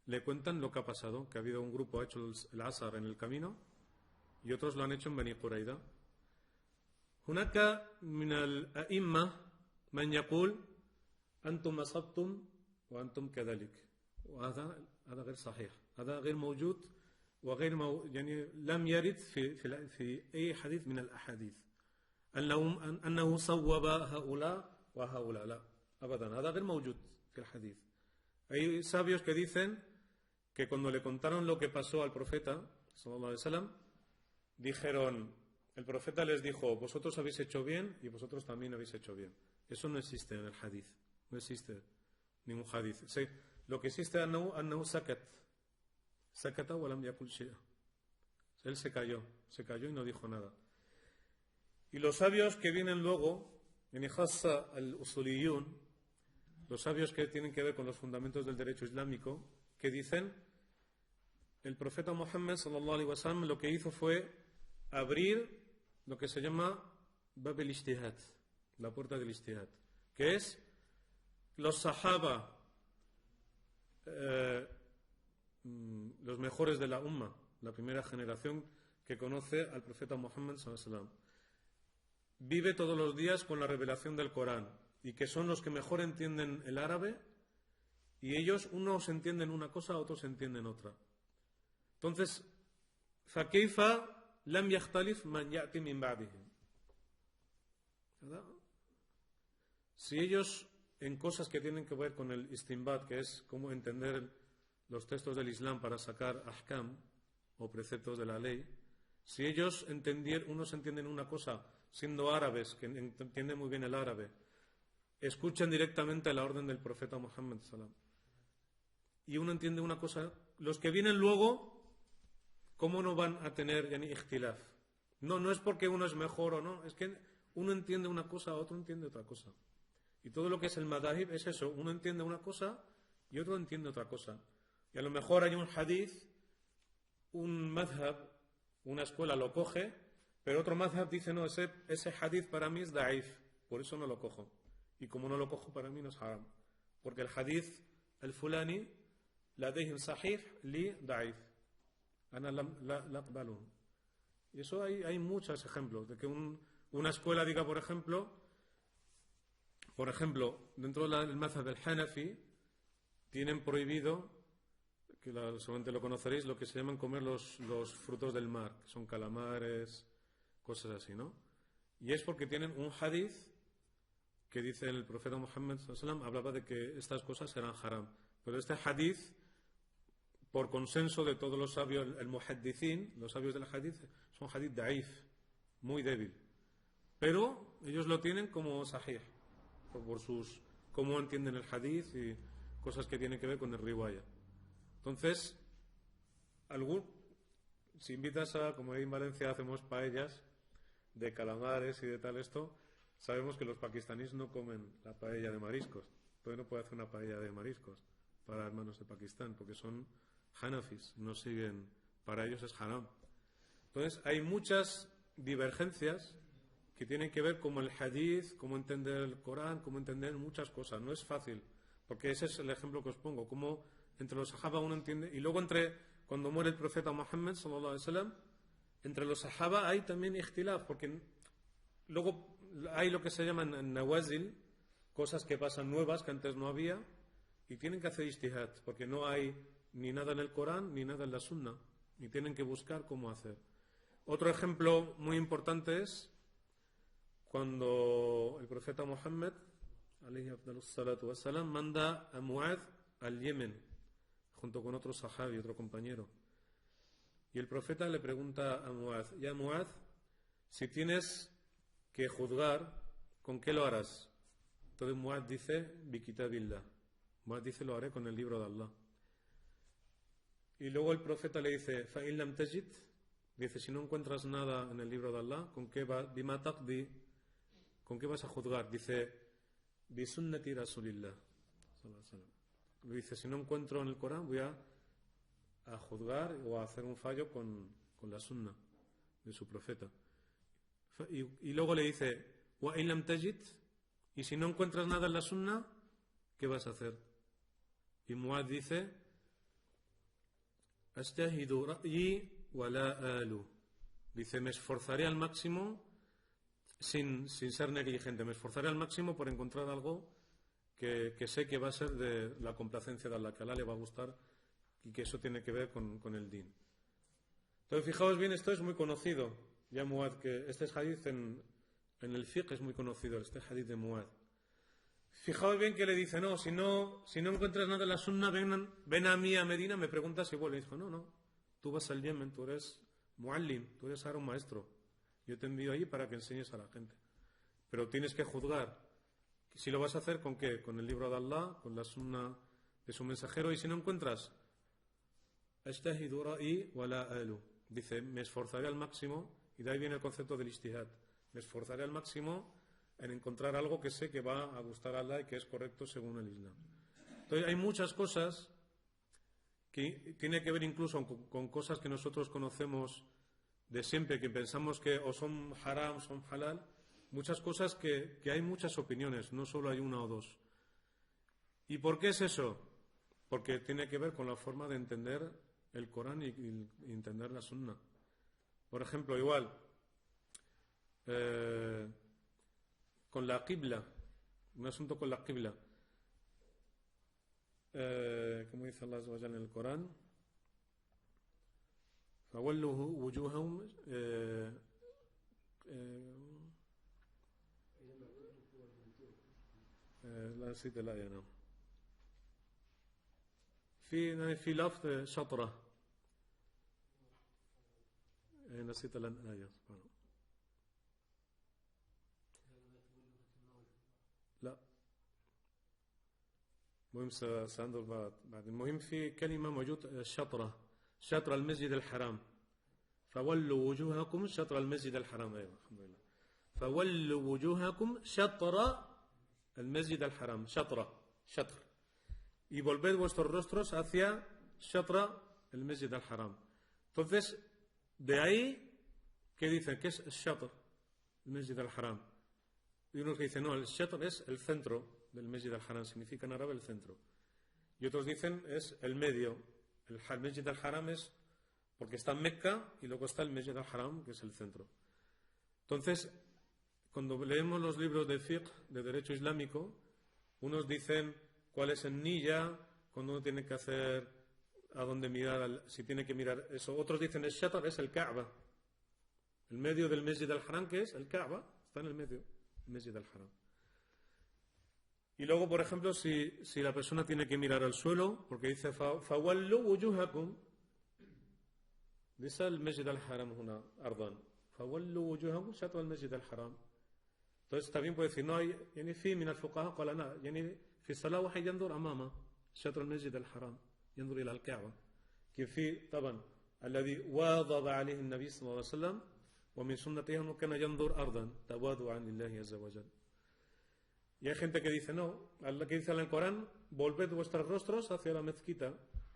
le cuentan lo que ha pasado, que ha habido un grupo que ha hecho el Asr en el camino y otros lo han hecho en Bani Qurayza. هناك من الأئمة من يقول أنتم أصبتم وأنتم كذلك وهذا غير صحيح هذا غير موجود وغير يعني لم يرد في أي حديث من الأحاديث أنه صوب هؤلاء وهؤلاء لا أبدا هذا غير موجود في الحديث. Hay sabios que dicen que cuando le contaron lo que pasó al profeta sallallahu alaihi wasallam, dijeron, el profeta les dijo, vosotros habéis hecho bien y vosotros también habéis hecho bien. Eso no existe en el hadith, no existe ningún hadith. Sí, lo que existe es annahu sakata wa lam yakul shay'a. Él se cayó y no dijo nada. Y los sabios que vienen luego, en Ihassa al-Usuliyun, los sabios que tienen que ver con los fundamentos del derecho islámico, que dicen, el profeta Muhammad sallallahu alaihi wasallam lo que hizo fue abrir lo que se llama Bab el-Ijtihad, la puerta del Ijtihad, que es los Sahaba, los mejores de la Umma, la primera generación que conoce al profeta Muhammad sallallahu alaihi wasallam, vive todos los días con la revelación del Corán y que son los que mejor entienden el árabe y ellos, unos entienden una cosa, otros entienden otra. Entonces, فَكَيْفَ لَمْ يَخْتَلِفْ مَنْ يَأْتِ مِنْ بَعْدِهِمْ. ¿Verdad? Si ellos, en cosas que tienen que ver con el istinbat, que es cómo entender los textos del Islam para sacar ahkam o preceptos de la ley, si ellos unos entienden una cosa siendo árabes, que entienden muy bien el árabe, escuchan directamente la orden del profeta Muhammad sallam, y uno entiende una cosa, los que vienen luego, ¿cómo no van a tener yani ikhtilaf? No es porque uno es mejor o no, es que uno entiende una cosa, otro entiende otra cosa. Y todo lo que es el madahib es eso, uno entiende una cosa y otro entiende otra cosa. Y a lo mejor hay un hadith, un madhab, una escuela lo coge, pero otro madhab dice, no, ese hadith para mí es da'if, por eso no lo cojo. Y como no lo cojo, para mí no es haram. Porque el hadith, el fulani, ladayhim sahih li da'if. Ana la aqbaluhu. Y eso hay muchos ejemplos, de que una escuela diga, por ejemplo, dentro del mazhab del Hanafi, tienen prohibido, que seguramente lo conoceréis, lo que se llaman comer los frutos del mar, que son calamares, cosas así, ¿no? Y es porque tienen un hadith que dice el profeta Muhammad sallallahu alaihi wasallam, hablaba de que estas cosas eran haram. Pero este hadith, por consenso de todos los sabios, el muhaddithin, los sabios del hadith, son hadith da'if, muy débil. Pero ellos lo tienen como sahih, por cómo entienden el hadith y cosas que tienen que ver con el riwaya. Entonces, si invitas como ahí en Valencia hacemos paellas de calamares y de tal esto, sabemos que los pakistaníes no comen la paella de mariscos. Entonces no puede hacer una paella de mariscos para hermanos de Pakistán, porque son hanafis, no siguen, para ellos es haram. Entonces hay muchas divergencias que tienen que ver con el hadith, cómo entender el Corán, cómo entender muchas cosas. No es fácil, porque ese es el ejemplo que os pongo, cómo entre los sahaba uno entiende, y luego cuando muere el profeta Muhammad sallallahu alaihi wasallam, entre los sahaba hay también ikhtilaf, porque luego hay lo que se llaman nawazil, cosas que pasan nuevas que antes no había, y tienen que hacer ijtihad, porque no hay ni nada en el Corán ni nada en la Sunna, y tienen que buscar cómo hacer. Otro ejemplo muy importante es cuando el profeta Muhammad alayhi afdalus salatu wassalam manda a Mu'adh al Yemen junto con otro sahabi, otro compañero, y el profeta le pregunta a Mu'adh: ya Mu'adh, si tienes que juzgar, ¿con qué lo harás? Entonces Mu'adh dice: bi kitabillah. Mu'adh dice: lo haré con el libro de Allah. Y luego el profeta le dice: fa in lam tajid, dice: si no encuentras nada en el libro de Allah, ¿con qué bima taqdi? ¿Con qué vas a juzgar? Dice: bi sunnati rasulillah. Dice: si no encuentro en el Corán, voy a juzgar o a hacer un fallo con la sunna de su profeta. Y luego le dice: wa in lam tajid, y si no encuentras nada en la sunna, ¿qué vas a hacer? Y Mu'adh dice: astahidu ra'yi wa la alu. Dice: me esforzaré al máximo sin ser negligente, me esforzaré al máximo por encontrar algo que sé que va a ser de la complacencia de Allah, que a Allah le va a gustar, y que eso tiene que ver con el din. Entonces, fijaos bien, esto es muy conocido, ya Mu'adh, que este hadith en el fiqh es muy conocido, este hadith de Mu'adh. Fijaos bien que le dice: no, si no encuentras nada en la sunna, ven a mí a Medina, me preguntas igual. Le dijo: no, tú vas al Yemen, tú eres muallim, tú eres ahora un maestro, yo te envío allí para que enseñes a la gente, pero tienes que juzgar. Si lo vas a hacer, ¿con qué? Con el libro de Allah, con la sunna de su mensajero. Y si no encuentras, astahidu ra'i wa la alu. Dice: me esforzaré al máximo, y de ahí viene el concepto del ijtihad. Me esforzaré al máximo en encontrar algo que sé que va a gustar a Allah y que es correcto según el Islam. Entonces hay muchas cosas que tiene que ver incluso con cosas que nosotros conocemos de siempre, que pensamos que o son haram, son halal. Muchas cosas que hay muchas opiniones, no solo hay una o dos. ¿Y por qué es eso? Porque tiene que ver con la forma de entender el Corán y entender la Sunna. Por ejemplo, igual, con la qibla, un asunto con la qibla. Como dice Allah Azza wa Jalla en el Corán: فَوَلُّوا وُجُوهَهُمْ لا نسيت الآية. نعم في لفظ شطرة، نسيت الآية. لا، المهم سأنظر بعد. المهم في كلمة موجود شطرة المسجد الحرام. فولوا وجوهكم شطر المسجد الحرام. أيوة الحمد لله. فولوا وجوهكم شطر المسجد الحرام. شطر. Y volved vuestros rostros hacia shatra, el Masjid al-Haram. Entonces, de ahí, ¿qué dicen? ¿Qué es shatr? El Masjid al-Haram. Y unos que dicen: no, el shatr es el centro del Masjid al-Haram, significa en árabe el centro. Y otros dicen: es el medio. El Masjid al-Haram es porque está en Mecca y luego está el Masjid al-Haram, que es el centro. Entonces, cuando leemos los libros de fiqh, de derecho islámico, unos dicen cuál es el niyya, cuando uno tiene que hacer, a dónde mirar, si tiene que mirar eso. Otros dicen el shatar es el Kaaba. El medio del Masjid al-Haram, que es el Kaaba, está en el medio del Masjid al-Haram. Y luego, por ejemplo, si la persona tiene que mirar al suelo, porque dice فَوَلُّوا وُجُوهَكُمْ, dice el Masjid al-Haram هنا أرضاً فَوَلُّوا وُجُوهَكُمْ شَطْرَ الْمَسْجِدِ الْحَرَامِ. Entonces también puede decir, no, يعني في من الفقهاء قال لا يعني في الصلاة واحد ينظر أمامه شطر المسجد الحرام ينظر إلى الكعبة كيف في طبعا الذي واظب عليه النبي صلى الله عليه وسلم ومن سنته أنه كان ينظر أرضا تواضعا لله عز وجل. Y hay gente que dice, no, que dice en el Corán, volved vuestros rostros hacia la mezquita,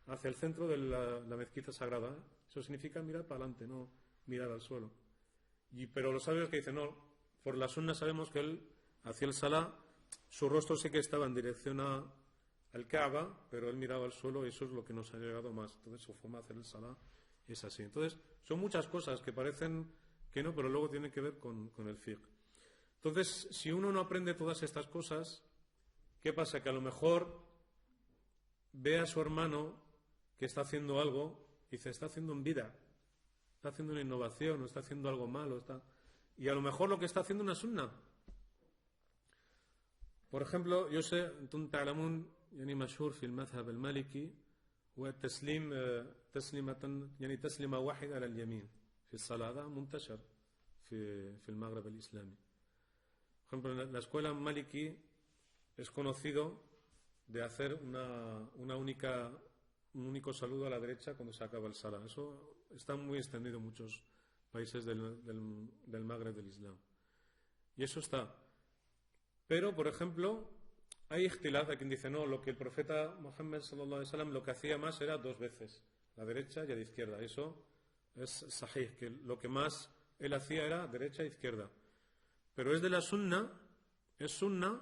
hacia el centro de la mezquita sagrada. Eso significa mirar para adelante, no mirar al suelo. Pero los sabios que dicen, no, por la sunna sabemos que él hacía el salá, su rostro sí que estaba en dirección al Kaaba, pero él miraba al suelo y eso es lo que nos ha llegado más. Entonces su forma de hacer el salá es así. Entonces son muchas cosas que parecen que no, pero luego tienen que ver con el fiqh. Entonces, si uno no aprende todas estas cosas, ¿qué pasa? Que a lo mejor ve a su hermano que está haciendo algo y dice, está haciendo en vida, está haciendo una innovación, o está haciendo algo malo, y a lo mejor lo que está haciendo es una sunna. Por ejemplo, yo sé, أنتم تعلمون يعني مشهور في المذهب المالكي هو التسليم تسليمة يعني تسليمة واحدة على اليمين في الصلاة. هذا منتشر في المغرب الإسلامي. Por ejemplo, en la escuela maliki es conocido de hacer un único saludo a la derecha cuando se acaba el salah. Eso está muy extendido en muchos países del Magreb del Islam. Y eso está. Pero, por ejemplo, hay ikhtilaf, hay quien dice, no, lo que el profeta Muhammad sallallahu alaihi wasallam lo que hacía más era 2 veces, la derecha y la izquierda. Eso es sahih, que lo que más él hacía era derecha e izquierda. Pero es de la sunna, es sunna,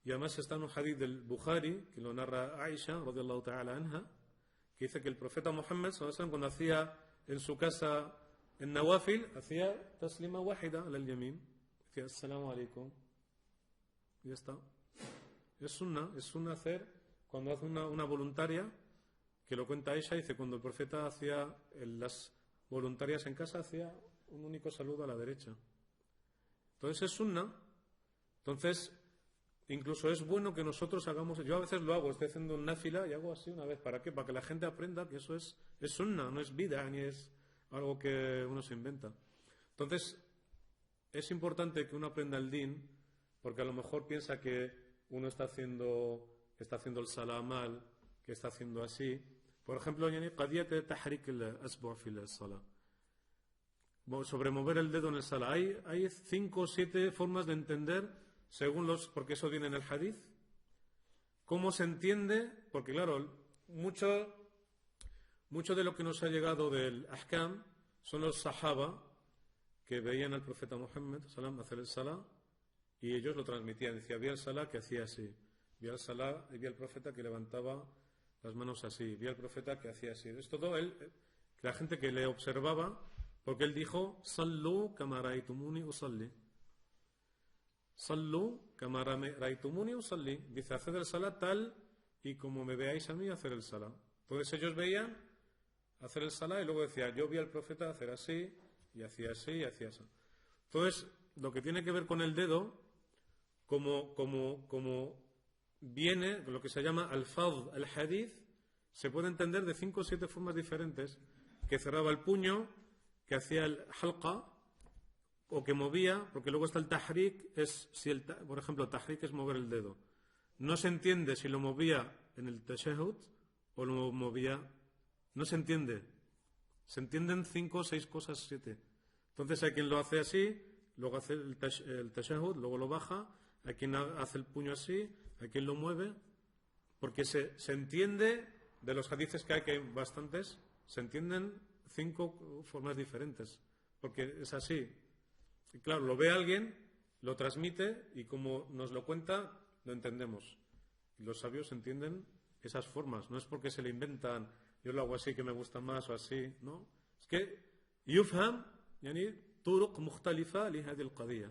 y además está en un hadith del Bukhari, que lo narra Aisha, radiyallahu ta'ala anha, que dice que el profeta Muhammad sallallahu alaihi wasallam cuando hacía en su casa en Nawafil, hacía taslima wahida al yamin, decía assalamu alaikum, y ya está. Es sunna hacer, cuando hace una voluntaria, que lo cuenta Aisha, dice cuando el profeta hacía las voluntarias en casa, hacía un único saludo a la derecha. Entonces es sunna. Entonces, incluso es bueno que nosotros hagamos. Yo a veces lo hago, estoy haciendo un náfila y hago así una vez. ¿Para qué? Para que la gente aprenda que eso es sunna, no es vida, ni es algo que uno se inventa. Entonces, es importante que uno aprenda el din, porque a lo mejor piensa que uno está haciendo el salah mal, que está haciendo así. Por ejemplo, qadiyat tahrik al-asbu' fi al-salah. Sobre mover el dedo en el salah. Hay 5 o 7 formas de entender, porque eso viene en el hadith. ¿Cómo se entiende? Porque claro, mucho de lo que nos ha llegado del ahkam son los sahaba que veían al profeta Muhammad sallam hacer el salah y ellos lo transmitían. Decía, había el salah que hacía así, había el salah y había el profeta que levantaba las manos así, había el profeta que hacía así. Es todo la gente que le observaba. Porque él dijo, Sallu kama raitumuni usalli. Sallu kama raitumuni usalli. Dice, haced el salah tal y como me veáis a mí hacer el salah. Entonces ellos veían hacer el salah y luego decía, yo vi al profeta hacer así, y hacía así, y hacía así. Entonces, lo que tiene que ver con el dedo, como viene, lo que se llama al-fadh, al-hadith, se puede entender de 5 o 7 formas diferentes, que cerraba el puño, que hacía el halqa o que movía, porque luego está el tahrik, por ejemplo, el tahrik es mover el dedo. No se entiende si lo movía en el tashahhud o lo movía, no se entiende. Se entienden 5 o 6 cosas, 7. Entonces hay quien lo hace así, luego hace el tashahhud, luego lo baja, hay quien hace el puño así, hay quien lo mueve, porque se entiende de los hadices que hay bastantes, se entienden 5 formas diferentes, porque es así. Y claro, lo ve alguien, lo transmite y como nos lo cuenta, lo entendemos. Y los sabios entienden esas formas. No es porque se le inventan, yo lo hago así que me gusta más o así, ¿no? Es que يفهم يعني طرق مختلفة لهذه القضية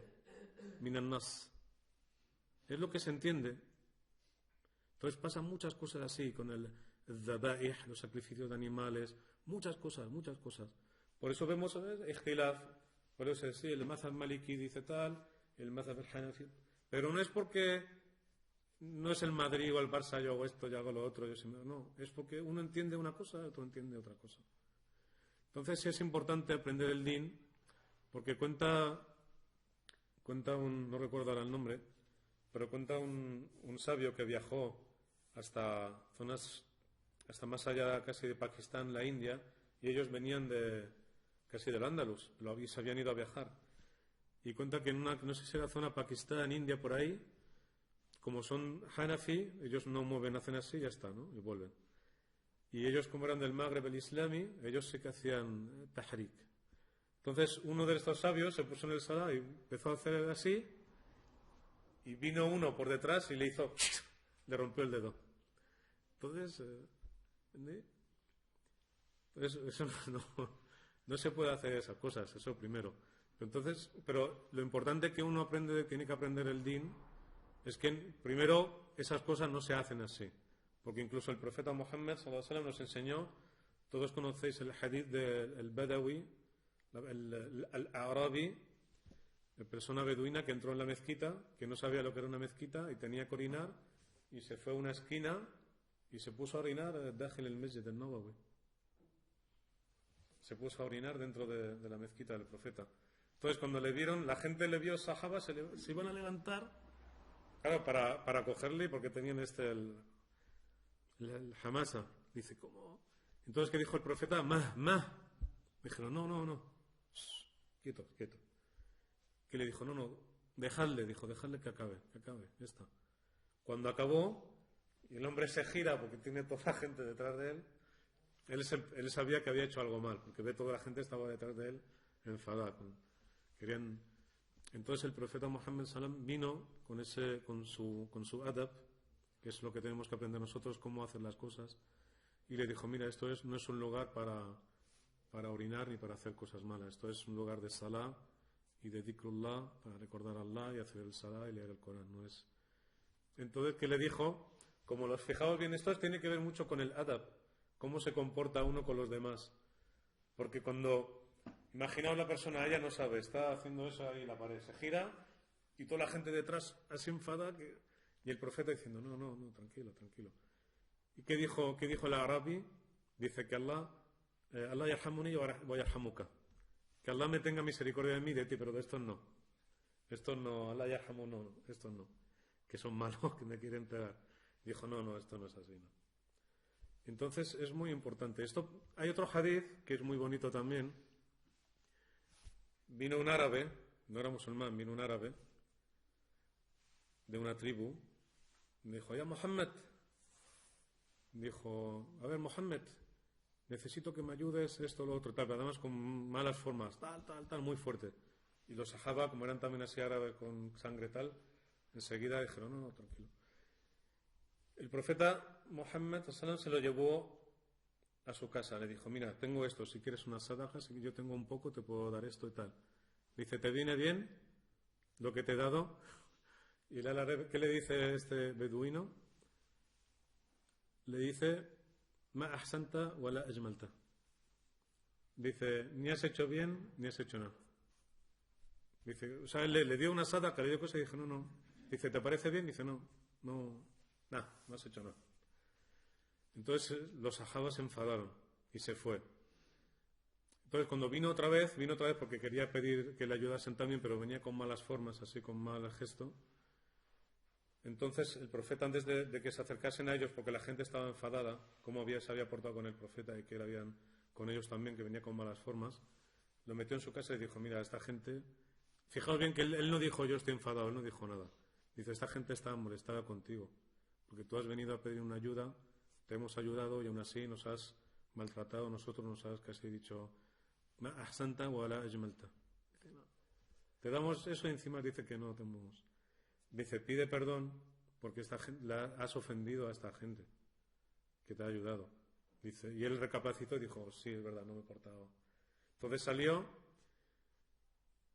من النص. Es lo que se entiende. Entonces pasan muchas cosas así con el dhabaih, los sacrificios de animales, muchas cosas, muchas cosas. Por eso vemos ikhtilaf. Por eso sí, el mazhab maliki dice tal, el mazhab al-hanafi. Pero no es porque no es el Madrid o el Barça, yo hago esto, yo hago lo otro. No, es porque uno entiende una cosa y otro entiende otra cosa. Entonces sí es importante aprender el din, porque cuenta no recuerdo ahora el nombre, pero cuenta un sabio que viajó hasta zonas, hasta más allá casi de Pakistán, la India, y ellos venían casi del Andalus, se habían ido a viajar. Y cuenta que en una, no sé si era zona Pakistán, India, por ahí, como son Hanafi, ellos no mueven, hacen así y ya está, ¿no? Y vuelven. Y ellos, como eran del Magreb el Islami, ellos sí que hacían tahrik. Entonces, uno de estos sabios se puso en el Salah y empezó a hacer así, y vino uno por detrás y le hizo, le rompió el dedo. Entonces, eso no se puede hacer esas cosas, eso primero. Pero lo importante que uno tiene que aprender el din, es que primero esas cosas no se hacen así. Porque incluso el profeta Muhammad sallallahu alaihi wasallam nos enseñó, todos conocéis el hadith del Badawi, el Arabi, la persona beduina que entró en la mezquita, que no sabía lo que era una mezquita y tenía que orinar, y se fue a una esquina y se puso a orinar dajil el Masjid al-Nawawi. Se puso a orinar dentro de la mezquita del profeta. Entonces cuando le vieron, la gente le vio, sahaba, se iban a levantar, claro, para cogerle, porque tenían el Hamasa. Dice, ¿cómo? Entonces, ¿qué dijo el profeta? Dijeron, no. Quieto. Que le dijo, no, dejadle que acabe, ya está. Cuando acabó, y el hombre se gira porque tiene toda la gente detrás de él, él sabía que había hecho algo mal, porque ve toda la gente estaba detrás de él enfadada. Entonces el profeta Muhammad sallam vino con su adab, que es lo que tenemos que aprender nosotros, cómo hacer las cosas, y le dijo, mira, esto no es un lugar para orinar ni para hacer cosas malas, esto es un lugar de salah y de dhikrullah, para recordar a Allah y hacer el salah y leer el Corán, no es. Entonces, ¿qué le dijo? Como los fijaos bien, esto tiene que ver mucho con el adab, cómo se comporta uno con los demás, porque imaginaos la persona, ella no sabe, está haciendo eso ahí en la pared, se gira y toda la gente detrás así enfada, y el profeta diciendo, no, tranquilo. ¿Y qué dijo el Arabi? Dice que Allah yarhamuni wa yarhamuka, que Allah me tenga misericordia de mí y de ti, pero de estos no, Allah yarhamu, no, estos no, que son malos, que me quieren pegar. Dijo, no, esto no es así, no. Entonces es muy importante. Hay otro hadith que es muy bonito también. Vino un árabe, no era musulmán, vino un árabe de una tribu, dijo, ya Muhammad, dijo, a ver Muhammad, necesito que me ayudes esto, lo otro, tal, pero además con malas formas, tal, muy fuerte. Y los sahaba, como eran también así árabes con sangre tal, enseguida dijeron, no, tranquilo. El profeta Muhammad se lo llevó a su casa, le dijo, mira, tengo esto, si quieres unas sadajas, si yo tengo un poco, te puedo dar esto y tal. Dice, ¿te viene bien lo que te he dado? Y el árabe, ¿qué le dice este beduino? Le dice, ma ahsanta wa la ajmalta. Dice, ni has hecho bien, ni has hecho nada. Dice, o sea, él le dio una sadaqa, le dio cosas y dijo, no. Dice, ¿te parece bien? Dice, no has hecho nada. Entonces los sahabas se enfadaron y se fue. Entonces cuando vino otra vez porque quería pedir que le ayudasen también, pero venía con malas formas, así con mal gesto. Entonces el profeta, antes de que se acercasen a ellos, porque la gente estaba enfadada, cómo se había portado con el profeta y que él habían con ellos también, que venía con malas formas, lo metió en su casa y dijo, mira, esta gente, fijaos bien que él no dijo yo estoy enfadado, él no dijo nada. Dice, esta gente está molestada contigo, porque tú has venido a pedir una ayuda, te hemos ayudado y aún así nos has maltratado, nosotros nos has casi dicho, ma ahsanta wa la ajmalta. Te damos eso y encima dice que no tenemos. Dice, pide perdón porque has ofendido a esta gente. que te ha ayudado. Dice, y él recapacitó y dijo, sí, es verdad, no me he portado. Entonces salió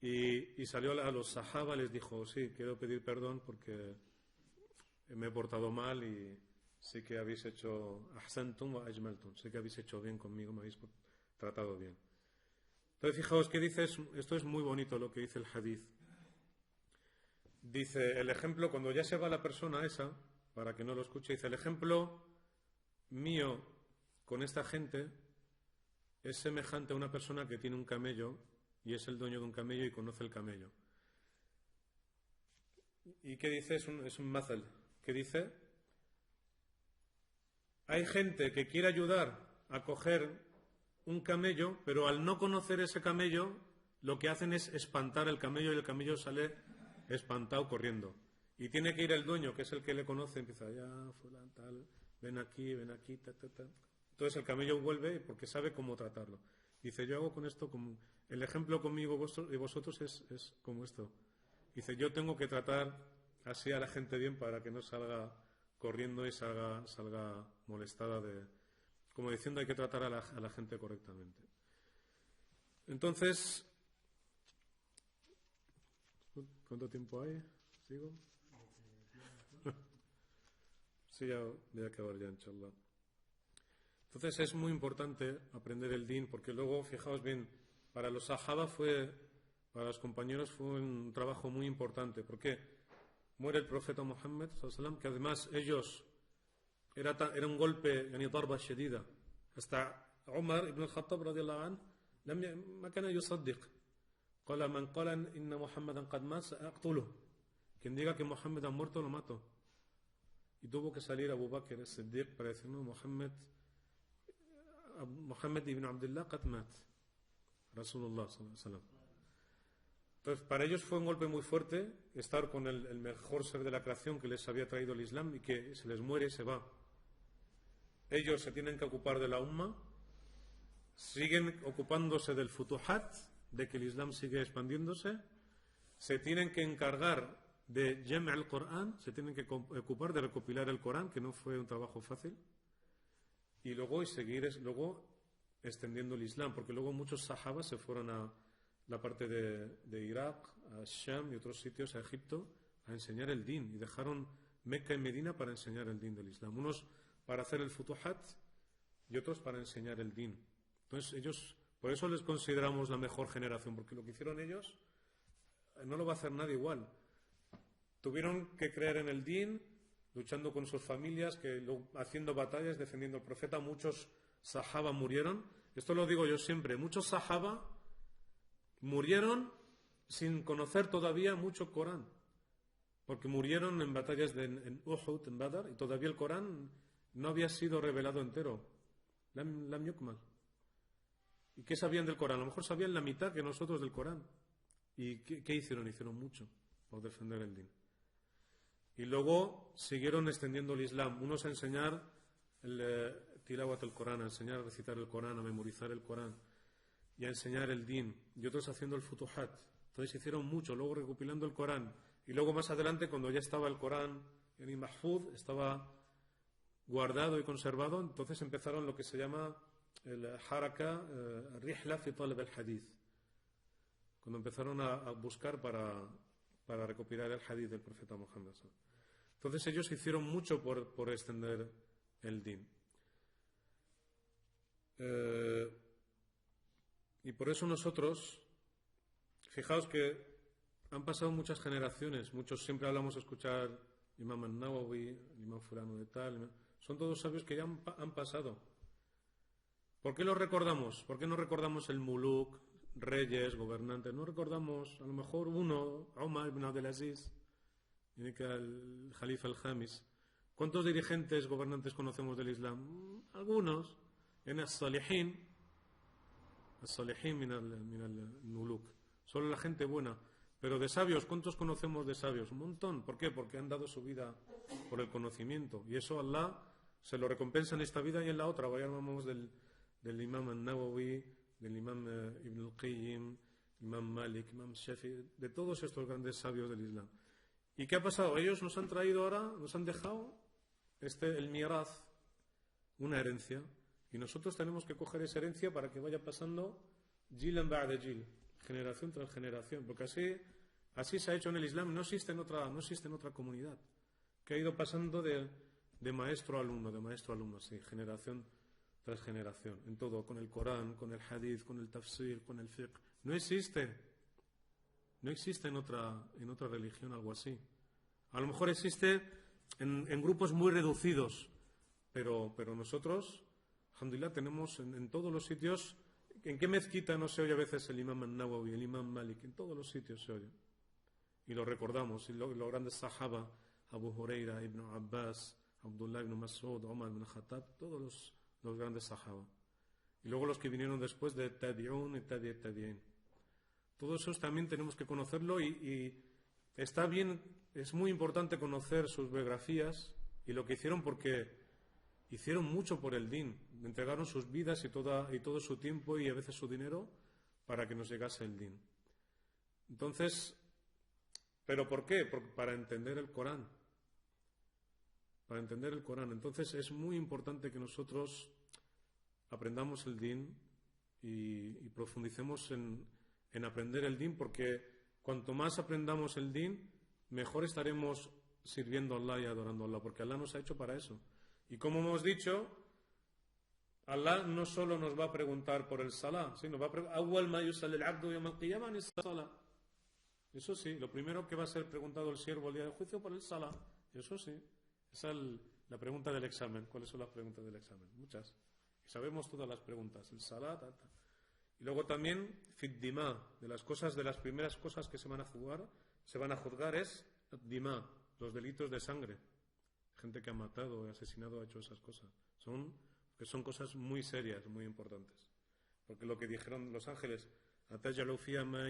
y salió a los sahaba, les dijo, sí, quiero pedir perdón porque me he portado mal y sé que habéis hecho ahsantum wa ajmaltum, sé que habéis hecho bien conmigo, me habéis tratado bien. Entonces fijaos que dice, esto es muy bonito lo que dice el hadith. Dice, el ejemplo, cuando ya se va la persona esa, para que no lo escuche, dice, el ejemplo mío con esta gente es semejante a una persona que tiene un camello y es el dueño de un camello y conoce el camello. ¿Y qué dice? Es un mazal. ¿Qué dice? Hay gente que quiere ayudar a coger un camello, pero al no conocer ese camello, lo que hacen es espantar el camello y el camello sale espantado corriendo. Y tiene que ir el dueño, que es el que le conoce, empieza, ya, fulano, tal, ven aquí, ta, ta, ta. Entonces el camello vuelve porque sabe cómo tratarlo. Dice, yo hago con esto, como el ejemplo conmigo y vosotros es como esto. Dice, yo tengo que tratar así a la gente bien para que no salga corriendo y salga molestada como diciendo hay que tratar a la gente correctamente. Entonces, ¿cuánto tiempo hay? ¿Sigo? Sí, ya voy a acabar ya, inshallah. Entonces es muy importante aprender el din, porque luego, fijaos bien, para los sahaba para los compañeros fue un trabajo muy importante. ¿Por qué? Muere el profeta Muhammad, que además ellos, era un golpe, yani darba shadida. Hasta Umar ibn al-Khattab, radiyallahu anhu, ما كان يصدق. قال من قال إن محمدا قد مات سأقتله. Quien diga que Muhammad ha muerto, lo mato. Y tuvo que salir Abu Bakr as-Siddiq para decir, no, Muhammad ibn Abdullah qad mat. Rasulullah sallallahu alaihi wasallam. Entonces, para ellos fue un golpe muy fuerte estar con el mejor ser de la creación que les había traído el Islam y que se les muere y se va. Ellos se tienen que ocupar de la umma, siguen ocupándose del futuhat, de que el Islam sigue expandiéndose, se tienen que encargar de Jam' al-Qur'an, se tienen que ocupar de recopilar el Corán, que no fue un trabajo fácil, y luego seguir extendiendo el Islam, porque luego muchos sahabas se fueron a la parte de Irak, a Sham y otros sitios, a Egipto, a enseñar el din, y dejaron Mecca y Medina para enseñar el din del Islam, unos para hacer el futuhat y otros para enseñar el din. Entonces ellos, por eso les consideramos la mejor generación, porque lo que hicieron ellos no lo va a hacer nadie igual. Tuvieron que creer en el din, luchando con sus familias, haciendo batallas, defendiendo al profeta. Muchos sahaba murieron. Esto lo digo yo siempre. Muchos sahaba murieron sin conocer todavía mucho Corán. Porque murieron en batallas en Uhud, en Badr, y todavía el Corán no había sido revelado entero. Lam yukmal. ¿Y qué sabían del Corán? A lo mejor sabían la mitad que nosotros del Corán. ¿Y qué hicieron? Hicieron mucho por defender el din. Y luego siguieron extendiendo el Islam. Unos a enseñar el tilawat al Corán, a enseñar a recitar el Corán, a memorizar el Corán y a enseñar el din. Y otros haciendo el futuhat. Entonces hicieron mucho, luego recopilando el Corán. Y luego más adelante, cuando ya estaba el Corán en Mahfuz, estaba guardado y conservado, entonces empezaron lo que se llama el haraka rihla fi talab al-hadith. Cuando empezaron a buscar para recopilar el hadith del profeta Muhammad. Entonces ellos hicieron mucho por extender el din. Y por eso nosotros, fijaos que han pasado muchas generaciones, muchos siempre hablamos a escuchar Imam al-Nawawi, Imam fulano de tal, son todos sabios que ya han pasado. ¿Por qué los recordamos? ¿Por qué no recordamos el muluk, reyes, gobernantes? No recordamos, a lo mejor uno, Umar ibn Abdelaziz, el Jalifa al-Jamis. ¿Cuántos dirigentes, gobernantes conocemos del Islam? Algunos. En as-salihin min al-muluk. Solo la gente buena. Pero de sabios, ¿cuántos conocemos de sabios? Un montón. ¿Por qué? Porque han dado su vida por el conocimiento. Y eso Allah se lo recompensa en esta vida y en la otra. Vayamos del Imam al-Nawawi, del Imam Ibn al-Qayyim, Imam Malik, Imam Shafi, de todos estos grandes sabios del Islam. ¿Y qué ha pasado? Ellos nos han traído ahora, nos han dejado el miraz, una herencia, y nosotros tenemos que coger esa herencia para que vaya pasando jilan ba'da jil, generación tras generación, porque así se ha hecho en el Islam. No existe en otra comunidad que ha ido pasando de maestro a alumno, sí, generación tras generación, en todo, con el Corán, con el Hadith, con el Tafsir, con el Fiqh. No existe en otra religión algo así. A lo mejor existe en grupos muy reducidos, pero nosotros, alhamdulillah, tenemos en todos los sitios. ¿En qué mezquita no se oye a veces el Imam al-Nawawi, el Imam Malik? En todos los sitios se oye. Y lo recordamos, y los grandes sahaba, Abu Huraira, Ibn Abbas, Abdullah ibn Mas'ud, Omar ibn Khattab, todos los grandes sahaba. Y luego los que vinieron después de Tabi'un y Tabi'in. Todos esos también tenemos que conocerlo, y está bien, es muy importante conocer sus biografías y lo que hicieron, porque hicieron mucho por el din, entregaron sus vidas y todo su tiempo y a veces su dinero para que nos llegase el din. Entonces, ¿pero por qué? Para entender el Corán. Para entender el Corán. Entonces es muy importante que nosotros aprendamos el din y profundicemos en aprender el din, porque cuanto más aprendamos el din, mejor estaremos sirviendo a Allah y adorando a Allah, porque Allah nos ha hecho para eso. Y como hemos dicho, Allah no solo nos va a preguntar por el salah, sino va a preguntar, eso sí, lo primero que va a ser preguntado el siervo el día del juicio por el salah, eso sí. Esa es la pregunta del examen. ¿Cuáles son las preguntas del examen? Muchas. Y sabemos todas las preguntas. El salah, Y luego también, fiddima, de las primeras cosas que se van a juzgar es dima, los delitos de sangre. Gente que ha matado, asesinado, ha hecho esas cosas. Son cosas muy serias, muy importantes. Porque lo que dijeron los ángeles, atajalu fiha ma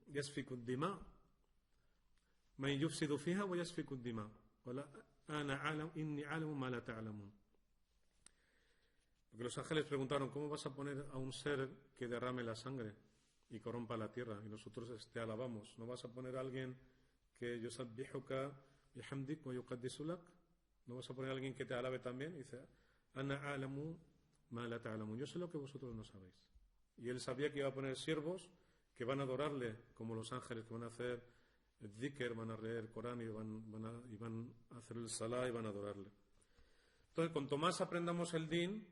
yasfiku dima, ma yufsidu fiha wa yasfiku dima. Inni a'lamu ma la ta'lamun. Porque los ángeles preguntaron, ¿cómo vas a poner a un ser que derrame la sangre y corrompa la tierra? Y nosotros te alabamos. ¿No vas a poner a alguien que yusabbihuka bihamdik wa yuqaddisu lak? ¿No vas a poner a alguien que te alabe también? Y dice, ana a'lamu ma la ta'lamun. Yo sé lo que vosotros no sabéis. Y él sabía que iba a poner siervos que van a adorarle, como los ángeles, que van a hacer el dhikr, van a leer el Corán y van a hacer el salah y van a adorarle. Entonces, cuanto más aprendamos el din,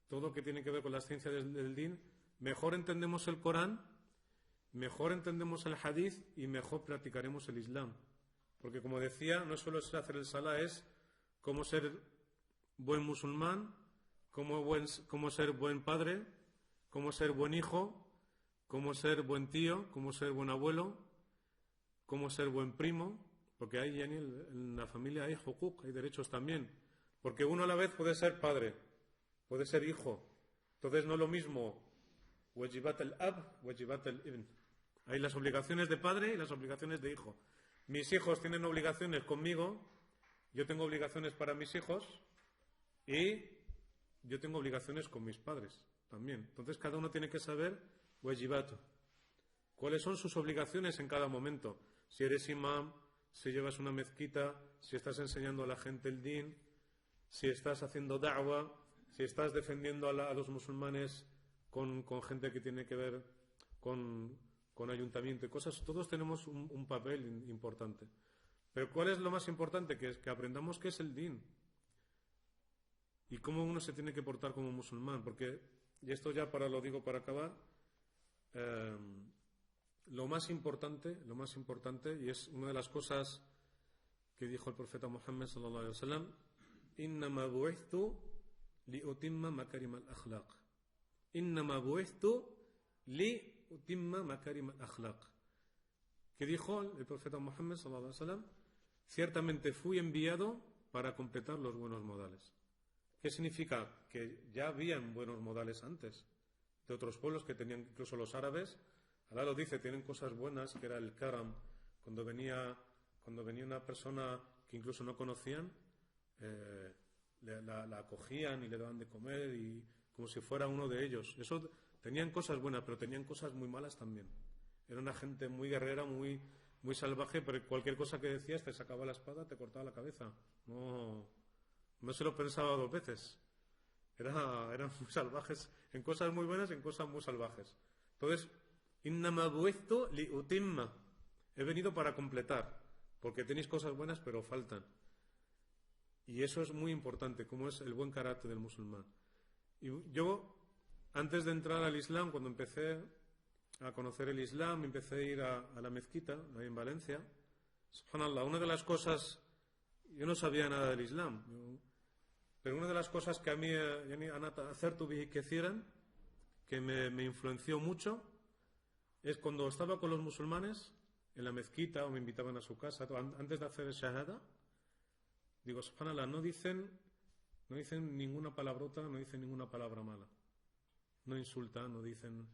todo lo que tiene que ver con las ciencias del din, mejor entendemos el Corán, mejor entendemos el hadith y mejor practicaremos el Islam. Porque, como decía, no solo es hacer el salah, es cómo ser buen musulmán, cómo ser buen padre, cómo ser buen hijo, cómo ser buen tío, cómo ser buen abuelo, cómo ser buen primo, porque ahí en la familia hay hukuk, hay derechos también. Porque uno a la vez puede ser padre, puede ser hijo. Entonces no es lo mismo wajibat al-ab, wajibat al-ibn. Hay las obligaciones de padre y las obligaciones de hijo. Mis hijos tienen obligaciones conmigo, yo tengo obligaciones para mis hijos y yo tengo obligaciones con mis padres también. Entonces cada uno tiene que saber wajibat, cuáles son sus obligaciones en cada momento. Si eres imam, si llevas una mezquita, si estás enseñando a la gente el din, si estás haciendo da'wah, si estás defendiendo a los musulmanes con gente que tiene que ver con ayuntamiento y cosas, todos tenemos un papel importante. Pero ¿cuál es lo más importante? Que aprendamos qué es el din y cómo uno se tiene que portar como musulmán. Porque, y esto ya lo digo para acabar, lo más importante, y es una de las cosas que dijo el profeta Muhammad sallallahu alaihi wasallam, innama bu'ithtu liutimma makarim al-akhlaq. Innama bu'ithtu liutimma makarim al-akhlaq. Que dijo el profeta Muhammad sallallahu alaihi wasallam, ciertamente fui enviado para completar los buenos modales. ¿Qué significa? Que ya habían buenos modales antes de otros pueblos que tenían, incluso los árabes. Allah lo dice, tienen cosas buenas, que era el karam, cuando venía una persona que incluso no conocían, la acogían y le daban de comer, y como si fuera uno de ellos. Eso, tenían cosas buenas, pero tenían cosas muy malas también. Era una gente muy guerrera, muy salvaje, pero cualquier cosa que decías te sacaba la espada, te cortaba la cabeza. No se lo pensaba dos veces. Eran muy salvajes en cosas muy buenas y en cosas muy salvajes. Entonces, innama bu'ithtu li utimma. He venido para completar, porque tenéis cosas buenas pero faltan. Y eso es muy importante, como es el buen carácter del musulmán. Y yo, antes de entrar al Islam, cuando empecé a conocer el Islam, empecé a ir a la mezquita, ahí en Valencia. Subhanallah, una de las cosas, yo no sabía nada del Islam, pero una de las cosas que a mí, que me influenció mucho, es cuando estaba con los musulmanes en la mezquita o me invitaban a su casa, antes de hacer el shahada, digo, subhanallah, no dicen ninguna palabrota, no dicen ninguna palabra mala. No insultan, no dicen...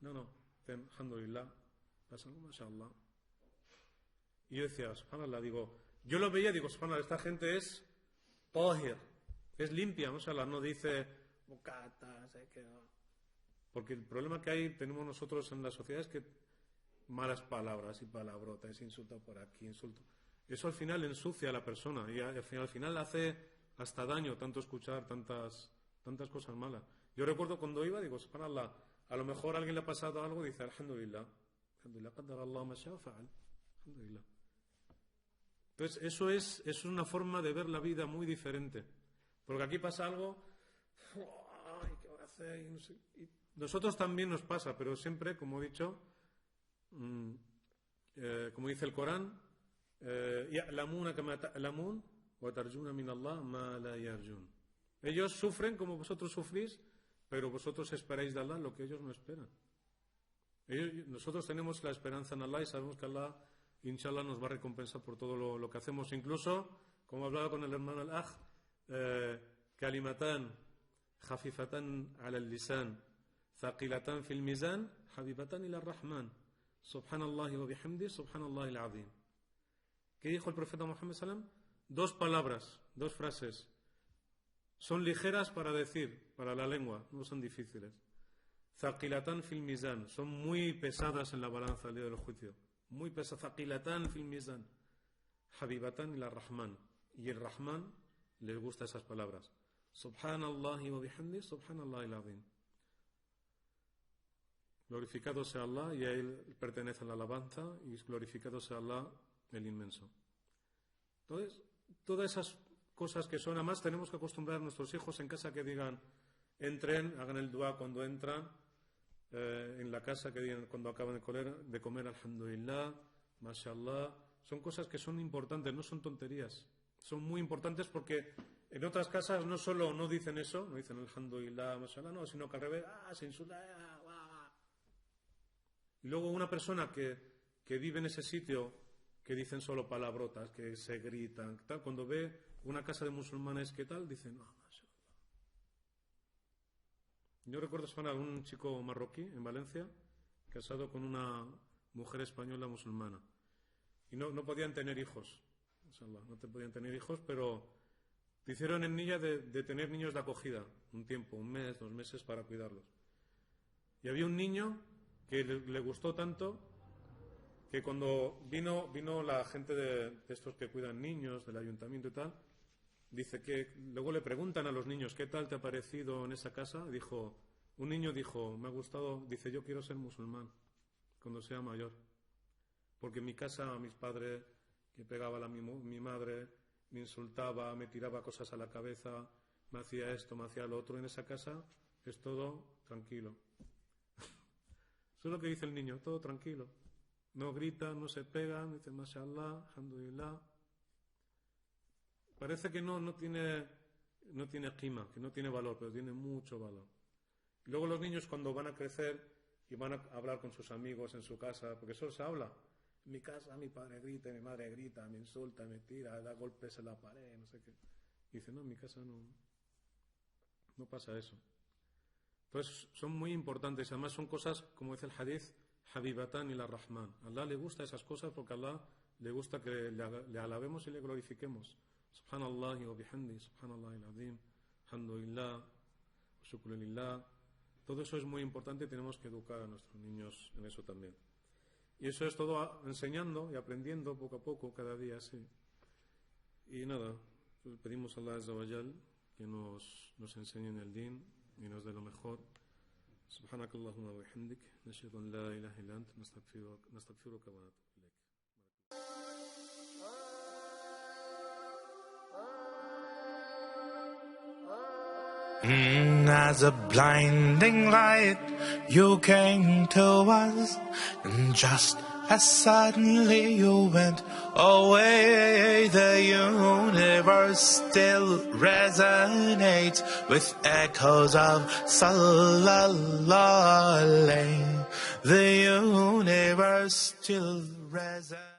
No, dicen, alhamdulillah, mashallah. Y yo decía, subhanallah, digo, yo lo veía, digo, subhanallah, esta gente es tahir, es limpia, mashallah, no dice bocata, sé que no. Porque el problema que tenemos nosotros en la sociedad es que malas palabras y palabrotas, insulto por aquí, insulto. Eso al final ensucia a la persona y al final hace hasta daño tanto escuchar tantas cosas malas. Yo recuerdo cuando iba, digo, subhanallah, a lo mejor a alguien le ha pasado algo, dice, alhamdulillah, qaddara Allah ma sha'a fa'al, alhamdulillah. Entonces, eso es una forma de ver la vida muy diferente. Porque aquí pasa algo, ay, ¿qué voy a hacer? Y no sé, y nosotros también nos pasa, pero siempre, como he dicho, como dice el Corán, ya'lamuna kama ta'lamun wa tarjuna min Allah ma la yarjun. Ellos sufren como vosotros sufrís, pero vosotros esperáis de Allah lo que ellos no esperan. Nosotros tenemos la esperanza en Allah y sabemos que Allah, inshallah, nos va a recompensar por todo lo que hacemos. Incluso, como hablaba con el hermano al-Akh, kalimatan khafifatan ala al-lisan thaqilatan fil mizan habibatan ila ar-Rahman subhanallahi wa bihamdi subhanallahi al-azim. ¿Qué dijo el profeta Muhammad sallam? 2 palabras, 2 frases. Son ligeras para decir, para la lengua, no son difíciles. Thaqilatan fil mizan, son muy pesadas en la balanza el día del juicio. Muy pesadas. Thaqilatan fil mizan. Habibatan ila Rahman. Y el Rahman les gusta esas palabras. Subhanallahi wa bihamdi, subhanallahi al-azim. Glorificado sea Allah, y a Él pertenece la alabanza, y glorificado sea Allah, el inmenso. Entonces, todas esas cosas que son, además tenemos que acostumbrar a nuestros hijos en casa que digan, entren, hagan el dua cuando entran, en la casa que digan cuando acaban de comer, alhamdulillah, mashallah. Son cosas que son importantes, no son tonterías. Son muy importantes porque en otras casas no solo no dicen eso, no dicen alhamdulillah, mashallah, no, sino que al revés, se insulta, Y luego una persona que vive en ese sitio, que dicen solo palabrotas, que se gritan, tal, cuando ve una casa de musulmanes, ¿qué tal? Dicen, mashallah. Yo recuerdo a un chico marroquí en Valencia, casado con una mujer española musulmana. Y no podían tener hijos. Mashallah, no te podían tener hijos, pero te hicieron en Nilla de tener niños de acogida, un tiempo, 1 mes, 2 meses para cuidarlos. Y había un niño que le gustó tanto que cuando vino la gente de estos que cuidan niños, del ayuntamiento y tal, dice que luego le preguntan a los niños, ¿qué tal te ha parecido en esa casa? Un niño dijo, me ha gustado, dice, yo quiero ser musulmán cuando sea mayor. Porque en mi casa, mis padres, que pegaba mi madre, me insultaba, me tiraba cosas a la cabeza, me hacía esto, me hacía lo otro. En esa casa es todo tranquilo. Eso es lo que dice el niño, todo tranquilo. No gritan, no se pegan, dicen mashallah, alhamdulillah. Parece que no tiene qima, que no tiene valor, pero tiene mucho valor. Y luego los niños cuando van a crecer y van a hablar con sus amigos en su casa, porque solo se habla. En mi casa mi padre grita, mi madre grita, me insulta, me tira, da golpes en la pared, no sé qué. Y dice, no, en mi casa no pasa eso. Entonces son muy importantes, además son cosas, como dice el hadith, habibatan ila Rahman. A Allah le gusta esas cosas porque a Allah le gusta que le alabemos y le glorifiquemos. Subhanallahi wa bihamdi, subhanallahi al-azim, alhamdulillah, wa shukru lillah. Todo eso es muy importante y tenemos que educar a nuestros niños en eso también. Y eso es todo enseñando y aprendiendo poco a poco, cada día, sí. Y nada, pues pedimos a Allah Azza wa Jal que nos enseñen el din y nos dé lo mejor. سبحانك اللهم وبحمدك نشهد أن لا إله إلا أنت نستغفرك ونتوب إليك. As a blinding light you came to us, and just as suddenly you went away. The universe still resonates with echoes of Sallallahu Alayhi. The universe still resonates.